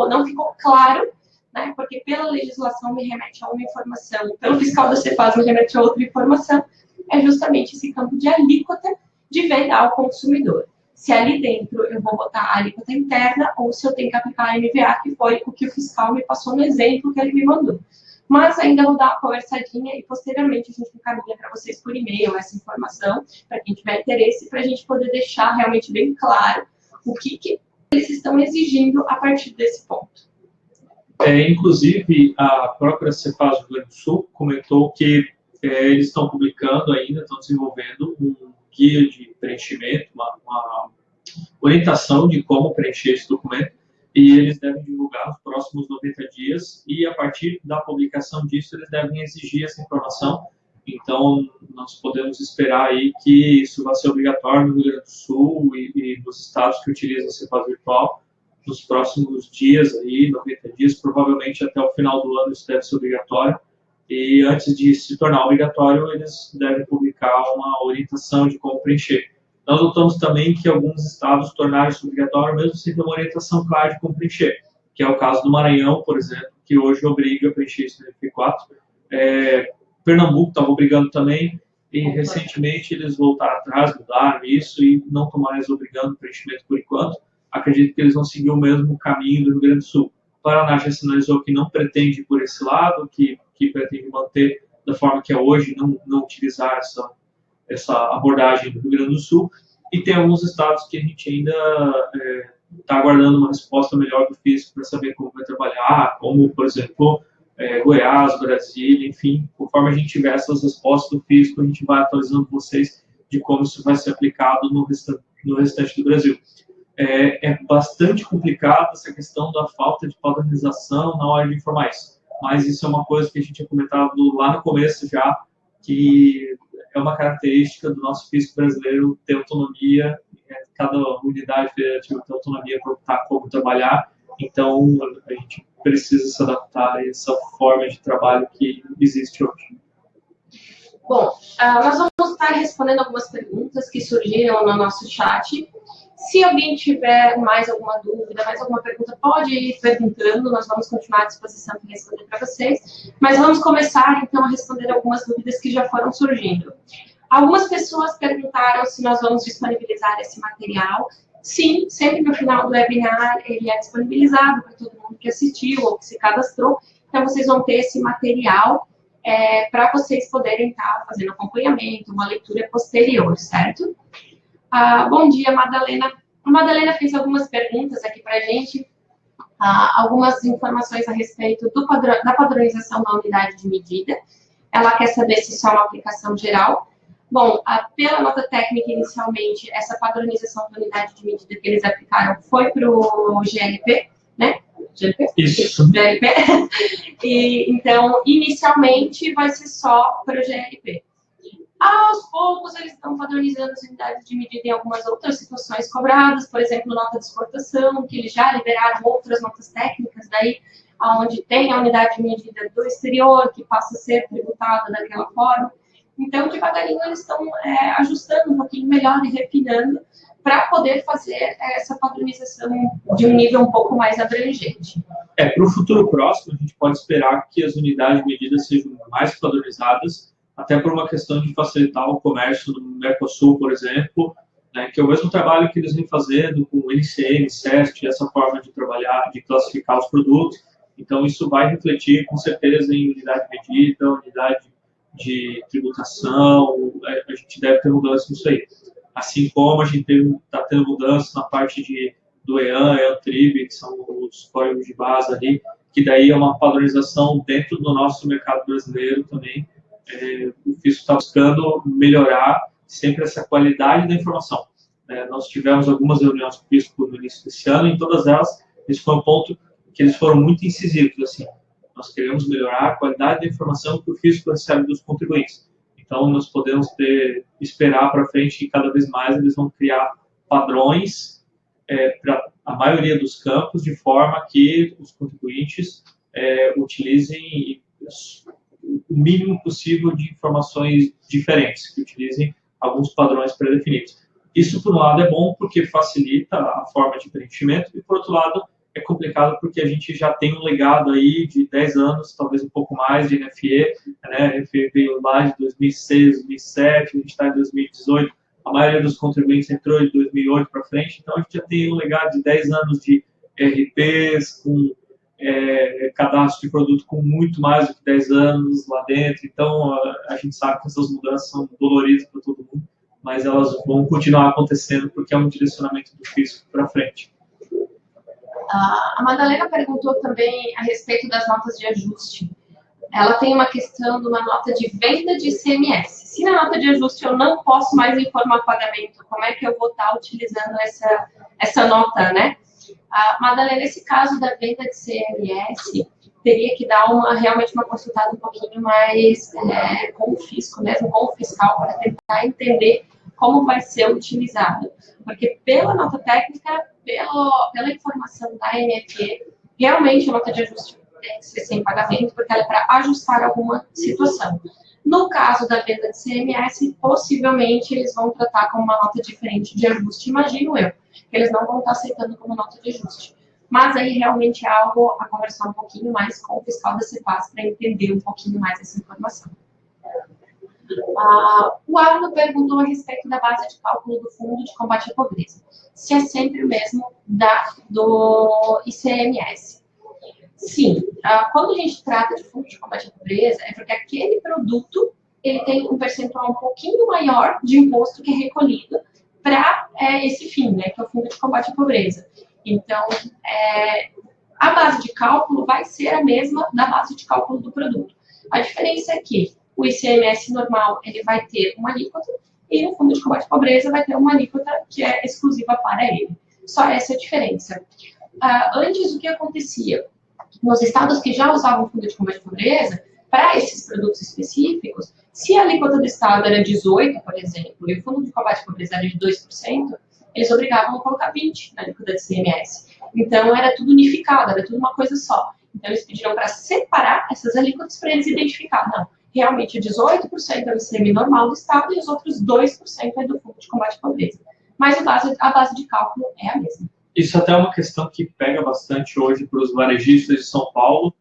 não ficou claro, né, porque pela legislação me remete a uma informação, pelo fiscal da Cepaz me remete a outra informação, é justamente esse campo de alíquota de venda ao consumidor. Se ali dentro eu vou botar a alíquota interna ou se eu tenho que aplicar a MVA, que foi o que o fiscal me passou no exemplo que ele me mandou. Mas ainda vou dar uma conversadinha e posteriormente a gente encaminha para vocês por e-mail essa informação, para quem tiver interesse, para a gente poder deixar realmente bem claro o que eles estão exigindo a partir desse ponto. Inclusive, a própria Cepaz do Rio Grande do Sul comentou que eles estão publicando ainda, estão desenvolvendo um guia de preenchimento, uma orientação de como preencher esse documento, e eles devem divulgar nos próximos 90 dias, e a partir da publicação disso, eles devem exigir essa informação. Então, nós podemos esperar aí que isso vai ser obrigatório no Rio Grande do Sul e nos estados que utilizam a Cepaz virtual, nos próximos dias, aí, 90 dias, provavelmente até o final do ano isso deve ser obrigatório, e antes de se tornar obrigatório, eles devem publicar uma orientação de como preencher. Nós notamos também que alguns estados tornaram isso obrigatório, mesmo sem ter uma orientação clara de como preencher, que é o caso do Maranhão, por exemplo, que hoje obriga a preencher isso no NF4. Pernambuco estava obrigando também, e recentemente eles voltaram atrás, mudaram isso e não estão mais obrigando o preenchimento por enquanto. acredito que eles vão seguir o mesmo caminho do Rio Grande do Sul. O Paraná já sinalizou que não pretende ir por esse lado, que pretende manter da forma que é hoje, não utilizar essa abordagem do Rio Grande do Sul, e tem alguns estados que a gente ainda está aguardando uma resposta melhor do físico para saber como vai trabalhar, como, por exemplo, Goiás, Brasília, enfim, conforme a gente tiver essas respostas do físico, a gente vai atualizando vocês de como isso vai ser aplicado no restante do Brasil. É bastante complicado essa questão da falta de padronização na hora de informar isso, mas isso é uma coisa que a gente tinha comentado lá no começo já, que é uma característica do nosso físico brasileiro ter autonomia, cada unidade federativa tem autonomia para optar como trabalhar, então a gente precisa se adaptar a essa forma de trabalho que existe hoje. Bom, nós vamos estar respondendo algumas perguntas que surgiram no nosso chat. Se alguém tiver mais alguma dúvida, mais alguma pergunta, pode ir perguntando, nós vamos continuar à disposição para responder para vocês. Mas vamos começar, então, a responder algumas dúvidas que já foram surgindo. Algumas pessoas perguntaram se nós vamos disponibilizar esse material. Sim, sempre no final do webinar ele é disponibilizado para todo mundo que assistiu ou que se cadastrou. Então, vocês vão ter esse material para vocês poderem estar fazendo acompanhamento, uma leitura posterior, certo? Bom dia, Madalena. A Madalena fez algumas perguntas aqui para a gente, algumas informações a respeito da padronização da unidade de medida. Ela quer saber se isso é uma aplicação geral. Bom, pela nota técnica, inicialmente, essa padronização da unidade de medida que eles aplicaram foi para o GLP, né? GLP? Isso. GLP. E, então, inicialmente, vai ser só para o GLP. Aos poucos, eles estão padronizando as unidades de medida em algumas outras situações cobradas, por exemplo, nota de exportação, que eles já liberaram outras notas técnicas, daí, onde tem a unidade de medida do exterior, que passa a ser tributada daquela forma. Então, devagarinho, eles estão ajustando um pouquinho melhor e refinando para poder fazer essa padronização de um nível um pouco mais abrangente. Para o futuro próximo, a gente pode esperar que as unidades de medida sejam mais padronizadas, até por uma questão de facilitar o comércio no Mercosul, por exemplo, né, que é o mesmo trabalho que eles vêm fazendo com o NCM, CEST, essa forma de trabalhar, de classificar os produtos. Então, isso vai refletir, com certeza, em unidade de medida, unidade de tributação, a gente deve ter mudança nisso aí. Assim como a gente está tendo mudança na parte do EAN, EAN-TRIB, que são os códigos de base ali, que daí é uma padronização dentro do nosso mercado brasileiro também. O fisco está buscando melhorar sempre essa qualidade da informação. Nós tivemos algumas reuniões com o fisco no início desse ano, e em todas elas, esse foi um ponto que eles foram muito incisivos, assim, nós queremos melhorar a qualidade da informação que o fisco recebe dos contribuintes. Então, nós podemos esperar para frente que cada vez mais eles vão criar padrões para a maioria dos campos, de forma que os contribuintes utilizem o mínimo possível de informações diferentes, que utilizem alguns padrões pré-definidos. Isso, por um lado, é bom porque facilita a forma de preenchimento, e, por outro lado, é complicado porque a gente já tem um legado aí de 10 anos, talvez um pouco mais, de NFE, né? A NFE veio lá de 2006, 2007, a gente está em 2018, a maioria dos contribuintes entrou de 2008 para frente, então a gente já tem um legado de 10 anos de RPs, com cadastro de produto com muito mais do que 10 anos lá dentro, então a gente sabe que essas mudanças são doloridas para todo mundo, mas elas vão continuar acontecendo porque é um direcionamento do fisco para frente. A Madalena perguntou também a respeito das notas de ajuste. Ela tem uma questão de uma nota de venda de ICMS. Se na nota de ajuste eu não posso mais informar pagamento, como é que eu vou estar utilizando essa nota, né? Madalena, nesse caso da venda de ICMS, teria que dar realmente uma consultada um pouquinho mais com o fisco, mesmo com o fiscal, para tentar entender como vai ser utilizado. Porque pela nota técnica, pela informação da NFE, realmente a nota de ajuste tem que ser sem pagamento, porque ela é para ajustar alguma situação. No caso da venda de CMS, possivelmente eles vão tratar como uma nota diferente de ajuste, imagino eu. Eles não vão estar aceitando como nota de ajuste. Mas aí realmente é algo a conversar um pouquinho mais com o fiscal da CEPAS para entender um pouquinho mais essa informação. O Arno perguntou a respeito da base de cálculo do Fundo de Combate à Pobreza. se é sempre o mesmo do ICMS. Sim, quando a gente trata de fundo de combate à pobreza, é porque aquele produto ele tem um percentual um pouquinho maior de imposto que é recolhido para esse fim, né, que é o fundo de combate à pobreza. Então, a base de cálculo vai ser a mesma da base de cálculo do produto. A diferença é que o ICMS normal ele vai ter uma alíquota e o fundo de combate à pobreza vai ter uma alíquota que é exclusiva para ele. Só essa é a diferença. Antes, o que acontecia? Nos estados que já usavam o fundo de combate à pobreza, para esses produtos específicos, se a alíquota do estado era 18%, por exemplo, e o fundo de combate à pobreza era de 2%, eles obrigavam a colocar 20% na alíquota de ICMS. Então, era tudo unificado, era tudo uma coisa só. Então, eles pediram para separar essas alíquotas para eles identificar. Não, realmente 18% é o ICM normal do estado e os outros 2% é do fundo de combate à pobreza. Mas a base de cálculo é a mesma. Isso até é uma questão que pega bastante hoje para os varejistas de São Paulo,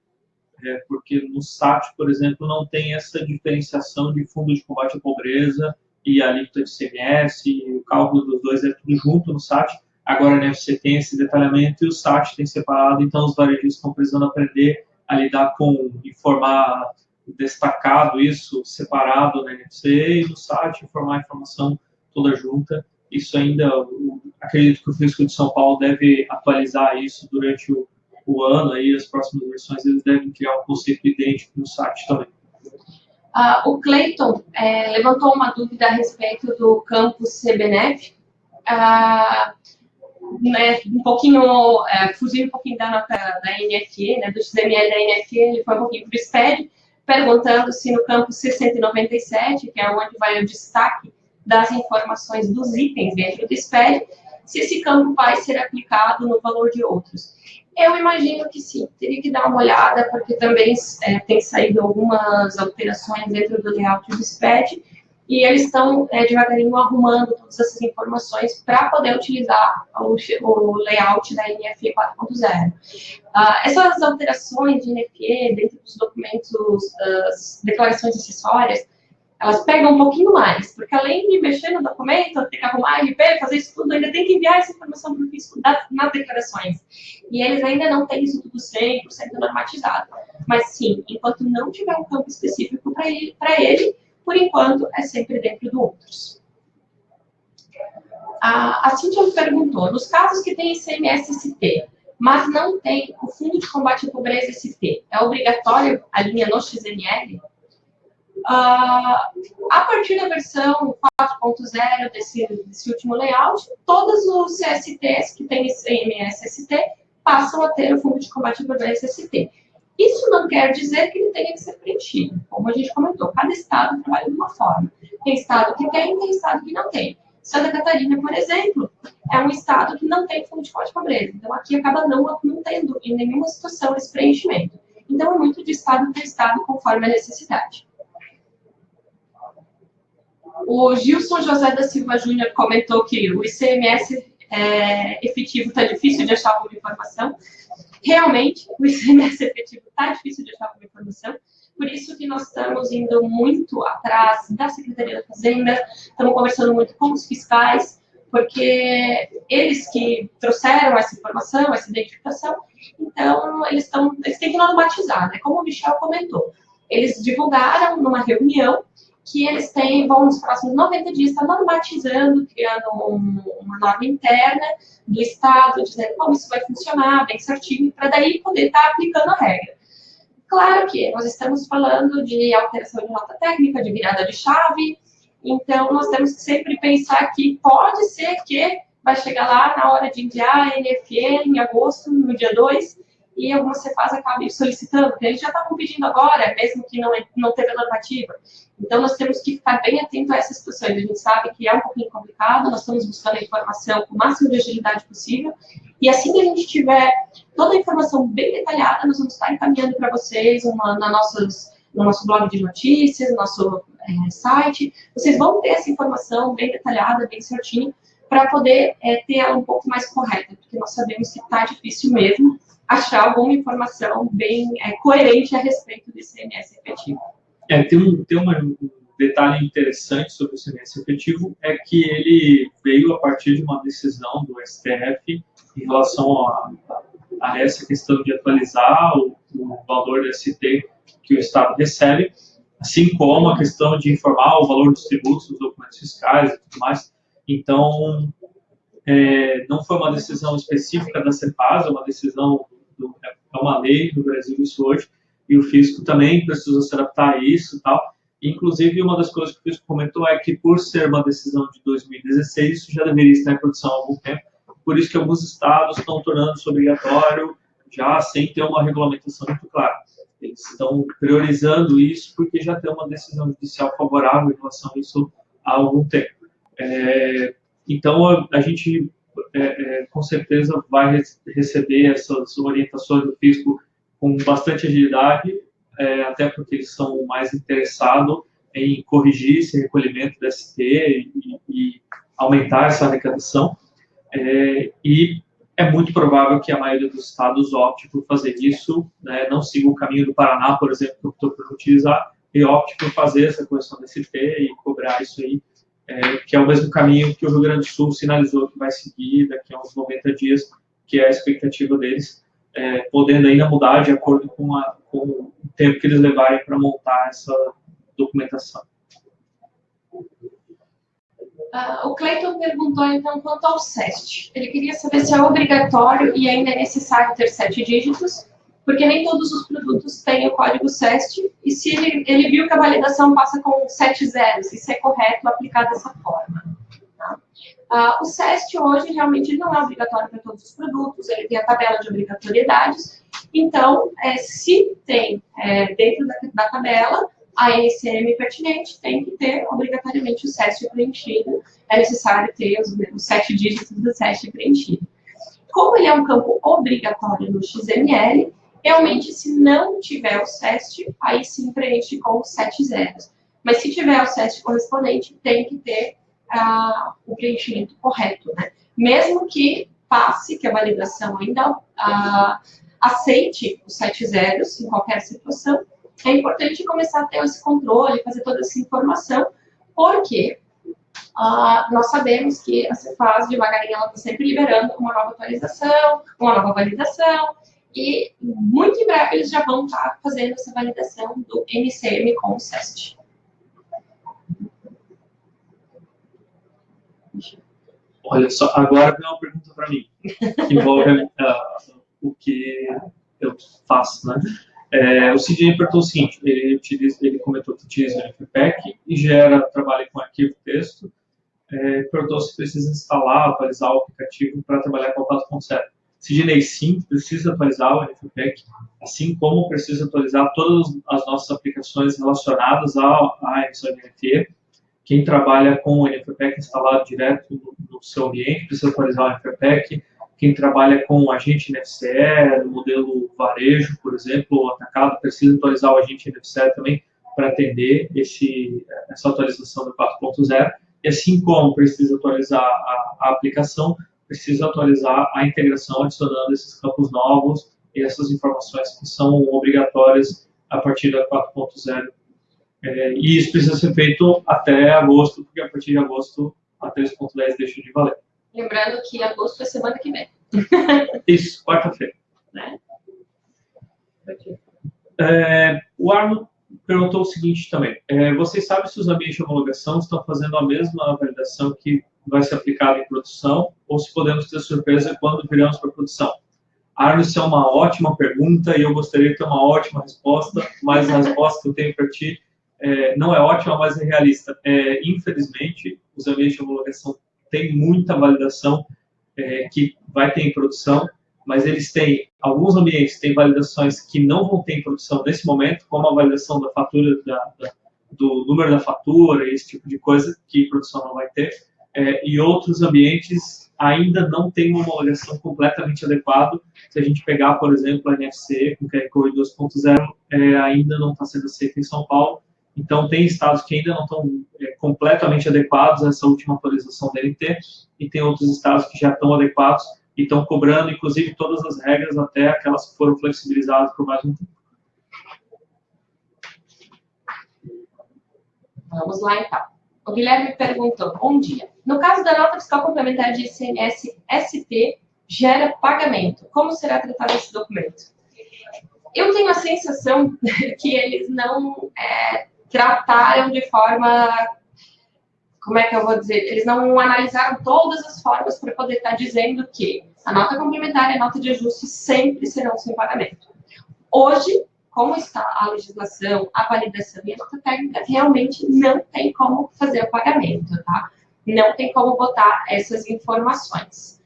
porque no SAT, por exemplo, não tem essa diferenciação de fundo de combate à pobreza e a alíquota de ICMS, e o cálculo dos dois é tudo junto no SAT. Agora a NFC tem esse detalhamento e o SAT tem separado, então os varejistas estão precisando aprender a lidar com informar destacado isso, separado na NFC, e no SAT informar a informação toda junta. Isso ainda, acredito que o Fisco de São Paulo deve atualizar isso durante o ano, aí as próximas versões eles devem criar um conceito idêntico no SAT também. O Cleiton levantou uma dúvida a respeito do campus CBNEF, um pouquinho, fugindo um pouquinho da nota da NFE, né, do XML da NFE, ele foi um pouquinho para o SPED, perguntando se no campus 697, que é onde vai o destaque das informações dos itens dentro do SPED, se esse campo vai ser aplicado no valor de outros. Eu imagino que sim, teria que dar uma olhada, porque também tem saído algumas alterações dentro do layout do SPED, e eles estão devagarinho arrumando todas essas informações para poder utilizar o layout da NFE 4.0. Essas alterações de NFE dentro dos documentos, das declarações acessórias, elas pegam um pouquinho mais, porque além de mexer no documento, ter que arrumar RP, fazer isso tudo, ainda tem que enviar essa informação para o fisco nas declarações. E eles ainda não têm isso tudo 100% normatizado. Mas sim, enquanto não tiver um campo específico para ele, por enquanto é sempre dentro do outros. A Cíntia me perguntou, nos casos que tem ICMS-ST, mas não tem o Fundo de Combate à Pobreza ST, é obrigatório a linha no XML? A partir da versão 4.0 desse último layout, todos os CSTs que têm ICMS-ST passam a ter o Fundo de Combate à Pobreza ST. Isso não quer dizer que ele tenha que ser preenchido. Como a gente comentou, cada estado trabalha de uma forma. Tem estado que tem estado que não tem. Santa Catarina, por exemplo, é um estado que não tem Fundo de Combate à Pobreza. Então, aqui acaba não tendo em nenhuma situação esse preenchimento. Então, é muito de estado para estado, conforme a necessidade. O Gilson José da Silva Júnior comentou que o ICMS efetivo está difícil de achar alguma informação. Realmente, o ICMS efetivo está difícil de achar alguma informação. Por isso que nós estamos indo muito atrás da Secretaria da Fazenda, estamos conversando muito com os fiscais, porque eles que trouxeram essa informação, essa identificação, então eles têm que normatizar, né? Como o Michel comentou. Eles divulgaram numa reunião que eles vão nos próximos 90 dias estar normatizando, criando uma norma interna do Estado, dizendo como isso vai funcionar bem certinho, para daí poder estar aplicando a regra. Claro que nós estamos falando de alteração de nota técnica, de virada de chave, então nós temos que sempre pensar que pode ser que vai chegar lá na hora de enviar a NFE em agosto, no dia 2, e algumas Cefaz acabem solicitando, porque eles já estavam pedindo agora, mesmo que não teve a normativa. Então, nós temos que ficar bem atento a essas situações. A gente sabe que é um pouquinho complicado, nós estamos buscando a informação com o máximo de agilidade possível, e assim que a gente tiver toda a informação bem detalhada, nós vamos estar encaminhando para vocês no nosso blog de notícias, no nosso site. Vocês vão ter essa informação bem detalhada, bem certinho, para poder ter ela um pouco mais correta, porque nós sabemos que está difícil mesmo achar alguma informação bem coerente a respeito do ICMS efetivo. Tem um detalhe interessante sobre o CMS efetivo é que ele veio a partir de uma decisão do STF em relação a essa questão de atualizar o valor do ST que o Estado recebe, assim como a questão de informar o valor dos tributos, dos documentos fiscais e tudo mais. Então, não foi uma decisão específica da CEPAS, é uma decisão, é uma lei do Brasil isso hoje, e o fisco também precisa se adaptar a isso e tal. Inclusive, uma das coisas que o fisco comentou é que, por ser uma decisão de 2016, isso já deveria estar em produção há algum tempo, por isso que alguns estados estão tornando isso obrigatório, já sem ter uma regulamentação muito clara. Eles estão priorizando isso porque já tem uma decisão judicial favorável em relação a isso há algum tempo. Então, a gente, com certeza, vai receber essas orientações do fisco com bastante agilidade, até porque eles são mais interessados em corrigir esse recolhimento da ST e aumentar essa arrecadação. E é muito provável que a maioria dos estados opte por fazer isso, né, não siga o caminho do Paraná, por exemplo, que optou por utilizar, e opte por fazer essa correção da ST e cobrar isso aí, que é o mesmo caminho que o Rio Grande do Sul sinalizou que vai seguir daqui a uns 90 dias, que é a expectativa deles, podendo ainda mudar de acordo com o tempo que eles levarem para montar essa documentação. O Cleiton perguntou, então, quanto ao SEST. Ele queria saber se é obrigatório e ainda é necessário ter 7 dígitos, porque nem todos os produtos têm o código SEST, e se ele viu que a validação passa com 7 zeros, e se é correto aplicar dessa forma. Tá? O SEST hoje realmente não é obrigatório para todos os produtos, ele tem a tabela de obrigatoriedades, então, se tem dentro da tabela, a NCM pertinente tem que ter obrigatoriamente o SEST preenchido, é necessário ter os 7 dígitos do SEST preenchido. Como ele é um campo obrigatório no XML, realmente, se não tiver o SEST, aí sim preenche com 7 zeros. Mas se tiver o SEST correspondente, tem que ter o preenchimento correto, né? Mesmo que passe, que a validação ainda aceite os 7 zeros em qualquer situação, é importante começar a ter esse controle, fazer toda essa informação, porque nós sabemos que a Cefaz, devagarinho, ela está sempre liberando uma nova atualização, uma nova validação, e muito em breve eles já vão estar fazendo essa validação do NCM com o SEST. Olha só, agora vem uma pergunta para mim, que envolve o que eu faço, né? O Sidney perguntou o seguinte, ele comentou que utiliza o NFPEC e trabalha com arquivo texto, perguntou se precisa instalar, atualizar o aplicativo para trabalhar com o 4.0. Sidney, sim, precisa atualizar o NFPEC, assim como precisa atualizar todas as nossas aplicações relacionadas à emissão de NFE. Quem trabalha com o NFPEC instalado direto no seu ambiente precisa atualizar o NFPEC. Quem trabalha com o agente NFCE, no modelo varejo, por exemplo, ou atacado, precisa atualizar o agente NFCE também para atender essa atualização do 4.0. E assim como precisa atualizar a aplicação, precisa atualizar a integração, adicionando esses campos novos e essas informações que são obrigatórias a partir da 4.0. E isso precisa ser feito até agosto, porque a partir de agosto a 3.10 deixa de valer. Lembrando que agosto é semana que vem. Isso, quarta-feira. Né? O Arno perguntou o seguinte também. Vocês sabem se os ambientes de homologação estão fazendo a mesma validação que vai ser aplicada em produção, ou se podemos ter surpresa quando viramos para a produção? Arno, isso é uma ótima pergunta e eu gostaria de ter uma ótima resposta, mas a resposta que eu tenho para ti não é ótima, mas é realista. Infelizmente, os ambientes de homologação têm muita validação que vai ter em produção, mas eles têm, alguns ambientes têm validações que não vão ter em produção nesse momento, como a validação da fatura, do número da fatura, esse tipo de coisa, que em produção não vai ter, e outros ambientes ainda não têm uma homologação completamente adequada. Se a gente pegar, por exemplo, a NFC, com QR Code 2.0, ainda não está sendo aceita em São Paulo. Então, tem estados que ainda não estão completamente adequados a essa última atualização da NT, e tem outros estados que já estão adequados e estão cobrando, inclusive, todas as regras, até aquelas que foram flexibilizadas por mais um tempo. Vamos lá, então. O Guilherme perguntou, bom dia. No caso da nota fiscal complementar de ICMS SP, gera pagamento. Como será tratado esse documento? Eu tenho a sensação que eles não trataram de forma... Como é que eu vou dizer? Eles não analisaram todas as formas para poder estar dizendo que a nota complementar e a nota de ajuste sempre serão sem pagamento. Hoje, como está a legislação, a validação e a nota técnica, realmente não tem como fazer o pagamento, tá? Não tem como botar essas informações,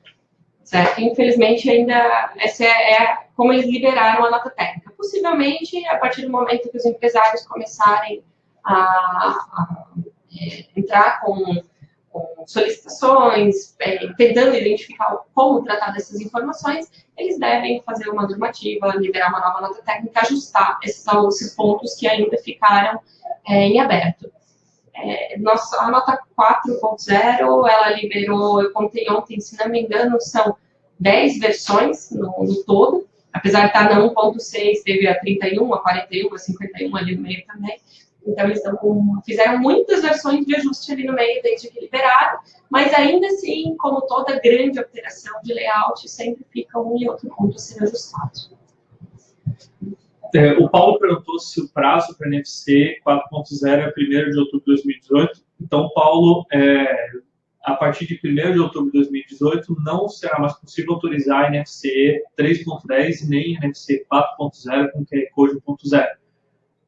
certo? Infelizmente, ainda, essa é como eles liberaram a nota técnica. Possivelmente, a partir do momento que os empresários começarem a entrar com solicitações, tentando identificar como tratar dessas informações, eles devem fazer uma normativa, liberar uma nova nota técnica, ajustar esses pontos que ainda ficaram em aberto. A nota 4.0, ela liberou, eu contei ontem, se não me engano, são 10 versões no todo, apesar de estar na 1.6, teve a 31, a 41, a 51 ali no meio também. Então, eles fizeram muitas versões de ajuste ali no meio, desde que liberaram, mas ainda assim, como toda grande alteração de layout, sempre fica um e outro ponto a ser ajustado. O Paulo perguntou se o prazo para a NFC 4.0 é 1º de outubro de 2018. Então, Paulo, a partir de 1º de outubro de 2018, não será mais possível autorizar a NFC 3.10 e nem a NFC 4.0 com QR Code 1.0.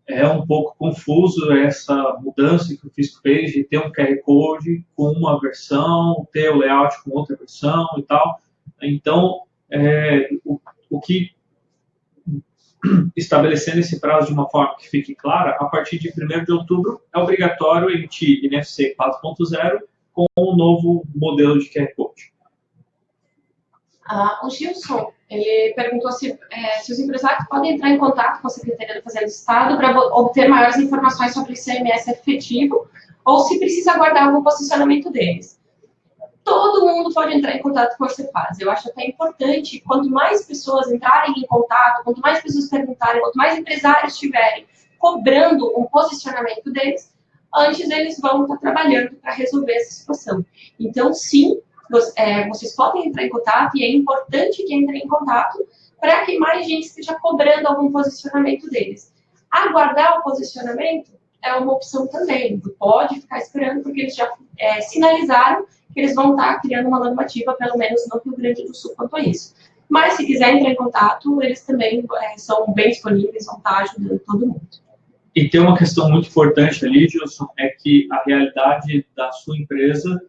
É um pouco confuso essa mudança que o fisco fez de ter um QR Code com uma versão, ter o layout com outra versão e tal. Então, o que estabelecendo esse prazo de uma forma que fique clara, a partir de 1º de outubro é obrigatório emitir NFC 4.0 com um novo modelo de QR Code. O Gilson, ele perguntou se os empresários podem entrar em contato com a Secretaria da Fazenda do Estado para obter maiores informações sobre o ICMS efetivo ou se precisa aguardar algum posicionamento deles. Todo mundo pode entrar em contato com a Cefaz. Eu acho até importante, quanto mais pessoas entrarem em contato, quanto mais pessoas perguntarem, quanto mais empresários estiverem cobrando um posicionamento deles, antes eles vão estar trabalhando para resolver essa situação. Então, sim, vocês podem entrar em contato e é importante que entrem em contato para que mais gente esteja cobrando algum posicionamento deles. Aguardar o posicionamento é uma opção também. Pode ficar esperando, porque eles já sinalizaram que eles vão estar criando uma normativa, pelo menos no Rio Grande do Sul, quanto a isso. Mas, se quiser entrar em contato, eles também são bem disponíveis, vão estar ajudando todo mundo. E tem uma questão muito importante ali, Gilson, é que a realidade da sua empresa,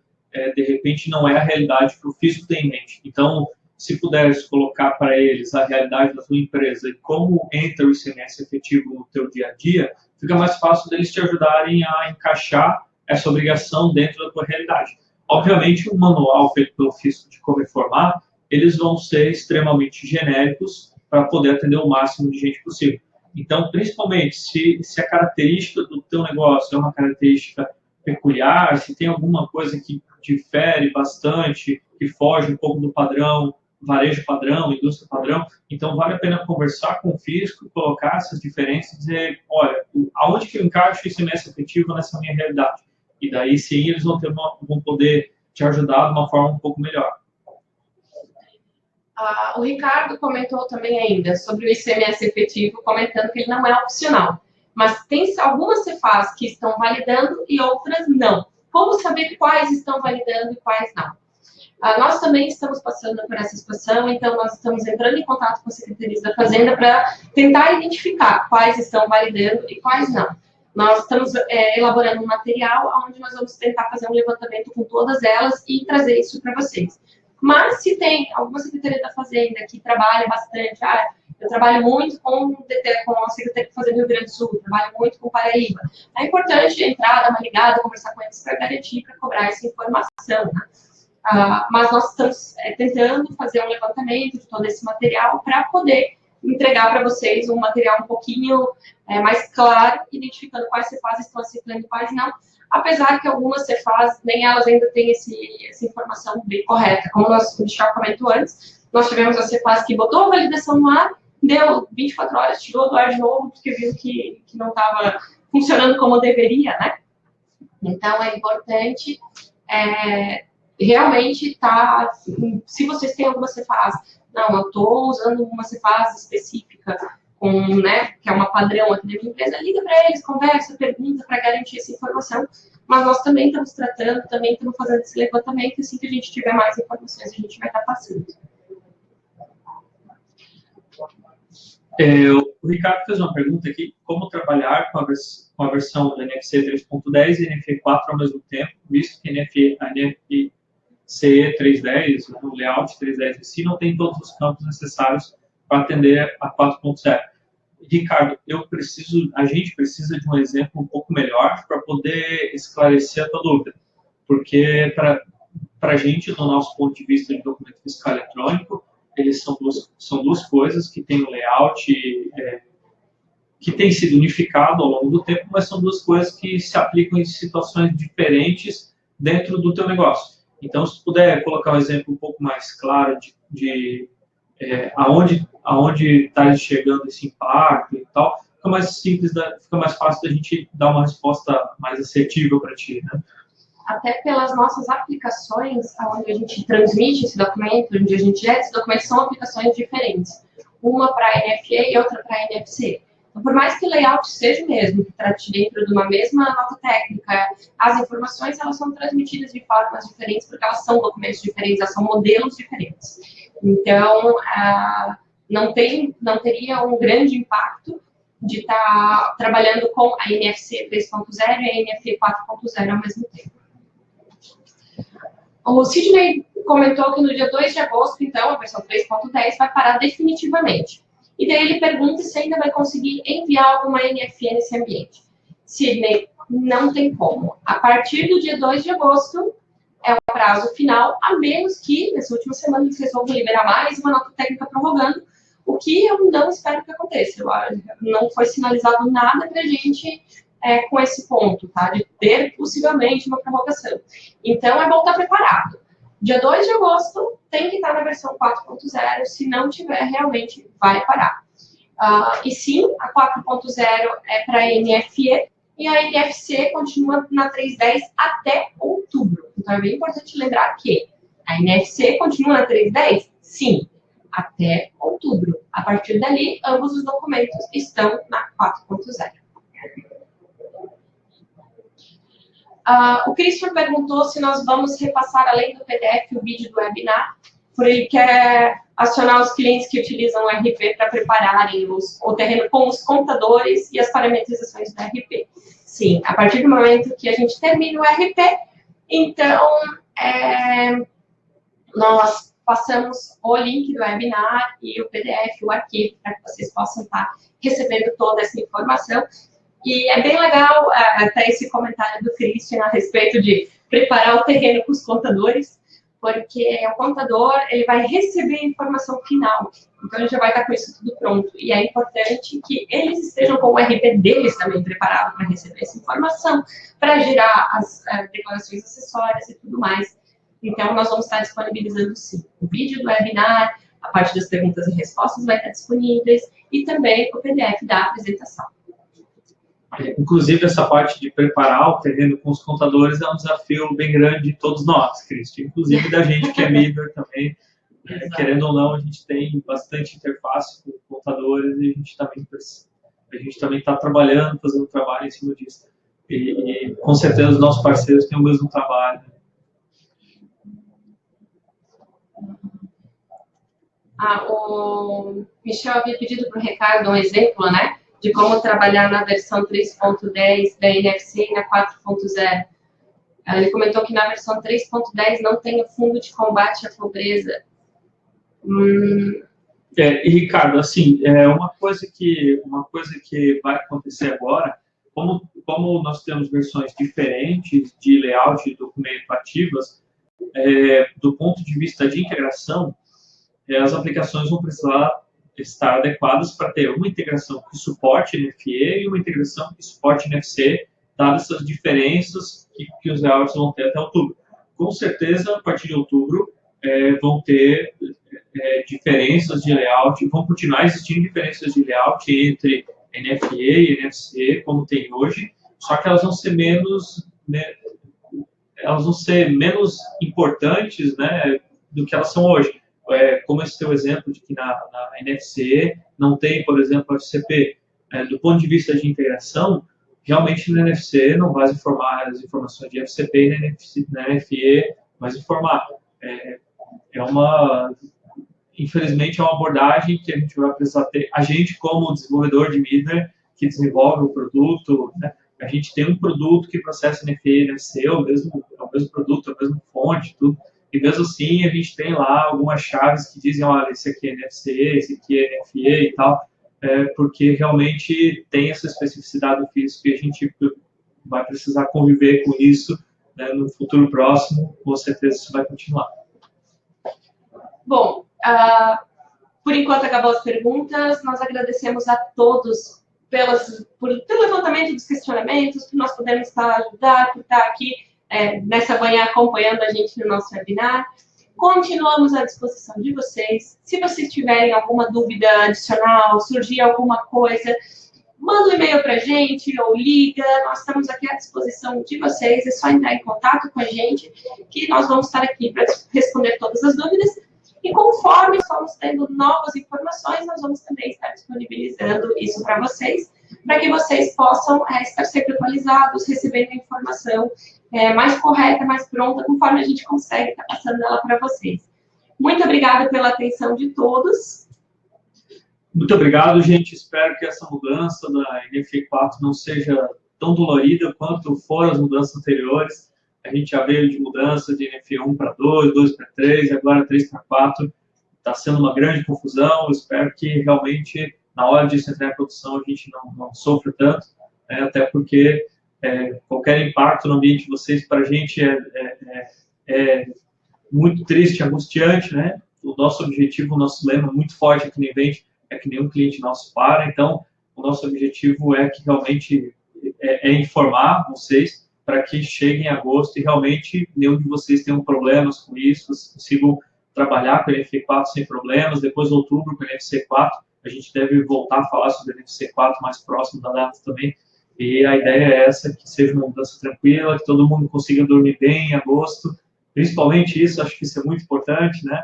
de repente, não é a realidade que o fisco tem em mente. Então, se puderes colocar para eles a realidade da sua empresa e como entra o ICMS efetivo no teu dia a dia, fica mais fácil deles te ajudarem a encaixar essa obrigação dentro da tua realidade. Obviamente, o manual feito pelo fisco de como informar, eles vão ser extremamente genéricos para poder atender o máximo de gente possível. Então, principalmente, se a característica do teu negócio é uma característica peculiar, se tem alguma coisa que difere bastante, que foge um pouco do padrão, varejo padrão, indústria padrão, então vale a pena conversar com o fisco, colocar essas diferenças e dizer, olha, aonde que eu encaixo o ICMS efetivo nessa minha realidade? E daí sim eles vão poder te ajudar de uma forma um pouco melhor. O Ricardo comentou também ainda sobre o ICMS efetivo, comentando que ele não é opcional. Mas tem algumas Cefaz que estão validando e outras não. Como saber quais estão validando e quais não? Nós também estamos passando por essa situação, então nós estamos entrando em contato com a Secretaria da Fazenda para tentar identificar quais estão validando e quais não. Nós estamos elaborando um material onde nós vamos tentar fazer um levantamento com todas elas e trazer isso para vocês. Mas se tem alguma Secretaria da Fazenda que trabalha bastante, eu trabalho muito com a Secretaria da Fazenda do Rio Grande do Sul, trabalho muito com Paraíba. É importante entrar, dar uma ligada, conversar com eles para garantir, para cobrar essa informação, né? Mas nós estamos tentando fazer um levantamento de todo esse material para poder entregar para vocês um material um pouquinho mais claro, identificando quais Cefaz estão aceitando e quais não, apesar que algumas Cefaz, nem elas ainda têm essa informação bem correta. Como o Michel comentou antes, nós tivemos a Cefaz que botou a validação no ar, deu 24 horas, tirou do ar de novo, porque viu que não estava funcionando como deveria, né? Então, é importante realmente estar... Se vocês têm alguma Cefaz, não, eu estou usando uma Cefaz específica, né, que é uma padrão aqui da minha empresa, liga para eles, conversa, pergunta para garantir essa informação. Mas nós também estamos tratando, também estamos fazendo esse levantamento, e assim que a gente tiver mais informações, a gente vai estar passando. O Ricardo fez uma pergunta aqui: como trabalhar com a versão do NFC 3.10 e NFE 4 ao mesmo tempo, visto que a NFE 3.10, o layout 3.10 em si, não tem todos os campos necessários para atender a 4.0. Ricardo, a gente precisa de um exemplo um pouco melhor para poder esclarecer a tua dúvida, porque para a gente, do nosso ponto de vista de documento fiscal eletrônico, eles são duas coisas que têm um layout que tem sido unificado ao longo do tempo, mas são duas coisas que se aplicam em situações diferentes dentro do teu negócio. Então, se puder colocar um exemplo um pouco mais claro de aonde está chegando esse impacto e tal, fica mais simples, fica mais fácil da gente dar uma resposta mais assertiva para ti, né? Até pelas nossas aplicações, onde a gente transmite esse documento, onde a gente gera esse documento, são aplicações diferentes. Uma para NFE e outra para NFC. Então, por mais que o layout seja o mesmo, que trate dentro de uma mesma nota técnica, as informações elas são transmitidas de formas diferentes, porque elas são documentos diferentes, elas são modelos diferentes. Então, não teria um grande impacto de estar trabalhando com a NFC 3.0 e a NFE 4.0 ao mesmo tempo. O Sidney comentou que no dia 2 de agosto, então, a versão 3.10 vai parar definitivamente. E daí ele pergunta se ainda vai conseguir enviar alguma NFE nesse ambiente. Sidney, não tem como. A partir do dia 2 de agosto é o prazo final, a menos que, nessa última semana, eles resolvam liberar mais uma nota técnica prorrogando, o que eu não espero que aconteça. Não foi sinalizado nada para a gente com esse ponto, tá? De ter possivelmente uma prorrogação. Então, é bom estar preparado. Dia 2 de agosto tem que estar na versão 4.0, se não tiver, realmente vai parar. E sim, a 4.0 é para NFE e a NFC continua na 3.10 até outubro. Então, é bem importante lembrar que a NFC continua na 3.10? Sim, até outubro. A partir dali, ambos os documentos estão na 4.0. O Christian perguntou se nós vamos repassar, além do PDF, o vídeo do webinar, porque ele quer acionar os clientes que utilizam o RP para prepararem o terreno com os contadores e as parametrizações do RP. Sim, a partir do momento que a gente termina o RP, então, nós passamos o link do webinar e o PDF, o arquivo, para que vocês possam estar recebendo toda essa informação. E é bem legal até esse comentário do Christian a respeito de preparar o terreno com os contadores, porque o contador ele vai receber a informação final, então ele já vai estar com isso tudo pronto. E é importante que eles estejam com o RP deles também preparado para receber essa informação, para gerar as declarações acessórias e tudo mais. Então, nós vamos estar disponibilizando, sim, o vídeo do webinar, a parte das perguntas e respostas vai estar disponíveis, e também o PDF da apresentação. Inclusive, essa parte de preparar o terreno com os contadores é um desafio bem grande de todos nós, Cristian, inclusive da gente que é líder também. Querendo ou não, a gente tem bastante interface com contadores e a gente também está trabalhando, fazendo trabalho em cima disso. E com certeza os nossos parceiros têm o mesmo trabalho. O Michel havia pedido para o Ricardo um exemplo, né? De como trabalhar na versão 3.10 da NFC e na 4.0. Ele comentou que na versão 3.10 não tem o fundo de combate à pobreza. E Ricardo, assim, uma coisa que vai acontecer agora, como nós temos versões diferentes de layout de documento ativas, do ponto de vista de integração, as aplicações vão precisar estar adequadas para ter uma integração que suporte NFE e uma integração que suporte NFC, dadas essas diferenças que os layouts vão ter até outubro. Com certeza, a partir de outubro, vão ter diferenças de layout, vão continuar existindo diferenças de layout entre NFE e NFC, como tem hoje, só que elas vão ser menos elas vão ser menos importantes, né, do que elas são hoje. Como esse teu exemplo de que na NFC não tem, por exemplo, a FCP. Do ponto de vista de integração, realmente no NFC não vai informar as informações de FCP e na NFE vai informar. Infelizmente, é uma abordagem que a gente vai precisar ter. A gente, como desenvolvedor de middleware, que desenvolve o produto, né, a gente tem um produto que processa NFE e NFC, é o mesmo produto, é a mesma fonte, tudo. E mesmo assim, a gente tem lá algumas chaves que dizem, olha, esse aqui é NFC, esse aqui é NFE e tal, porque realmente tem essa especificidade do físico e a gente vai precisar conviver com isso, né, no futuro próximo, com certeza isso vai continuar. Bom, por enquanto acabou as perguntas, nós agradecemos a todos pelo levantamento dos questionamentos, por nós podermos ajudar, por estar aqui nessa manhã acompanhando a gente no nosso webinar. Continuamos à disposição de vocês. Se vocês tiverem alguma dúvida adicional, surgir alguma coisa, manda um e-mail para a gente ou liga. Nós estamos aqui à disposição de vocês. É só entrar em contato com a gente que nós vamos estar aqui para responder todas as dúvidas. E conforme formos tendo novas informações, nós vamos também estar disponibilizando isso para vocês, para que vocês possam estar sempre atualizados, recebendo a informação mais correta, mais pronta, conforme a gente consegue estar passando ela para vocês. Muito obrigada pela atenção de todos. Muito obrigado, gente. Espero que essa mudança da NFE 4 não seja tão dolorida quanto foram as mudanças anteriores. A gente já veio de mudança de NFE 1 para 2, 2 para 3, agora 3 para 4. Está sendo uma grande confusão. Espero que realmente, na hora disso entrar em produção, a gente não sofra tanto, né? Até porque qualquer impacto no ambiente de vocês, para a gente, é muito triste, angustiante, né? O nosso objetivo, o nosso lema muito forte aqui no Invent é que nenhum cliente nosso para. Então, o nosso objetivo é que realmente informar vocês para que chegue em agosto e realmente nenhum de vocês tenham problemas com isso, vocês consigam trabalhar com o NFC 4 sem problemas. Depois de outubro, com o NFC 4, a gente deve voltar a falar sobre o NFC 4 mais próximo da data também. E a ideia é essa, que seja uma mudança tranquila, que todo mundo consiga dormir bem em agosto. Principalmente isso, acho que isso é muito importante, né?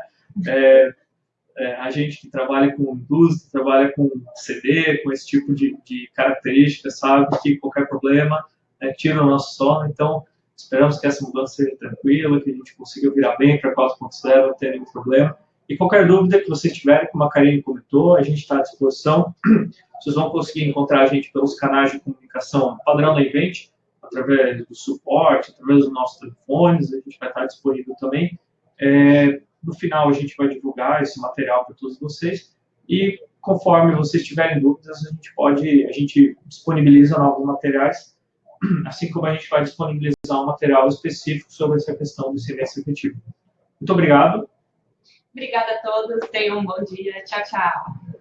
A gente que trabalha com indústria, trabalha com CD, com esse tipo de características, sabe que qualquer problema tira o nosso sono. Então, esperamos que essa mudança seja tranquila, que a gente consiga virar bem para 4.0, não ter nenhum problema. E qualquer dúvida que vocês tiverem, como a Karine comentou, a gente está à disposição. Vocês vão conseguir encontrar a gente pelos canais de comunicação padrão da Invent, através do suporte, através dos nossos telefones, a gente vai estar disponível também. No final, a gente vai divulgar esse material para todos vocês e, conforme vocês tiverem dúvidas, a gente disponibiliza novos materiais, assim como a gente vai disponibilizar um material específico sobre essa questão do silêncio efetivo. Muito obrigado. Obrigada a todos, tenham um bom dia. Tchau, tchau.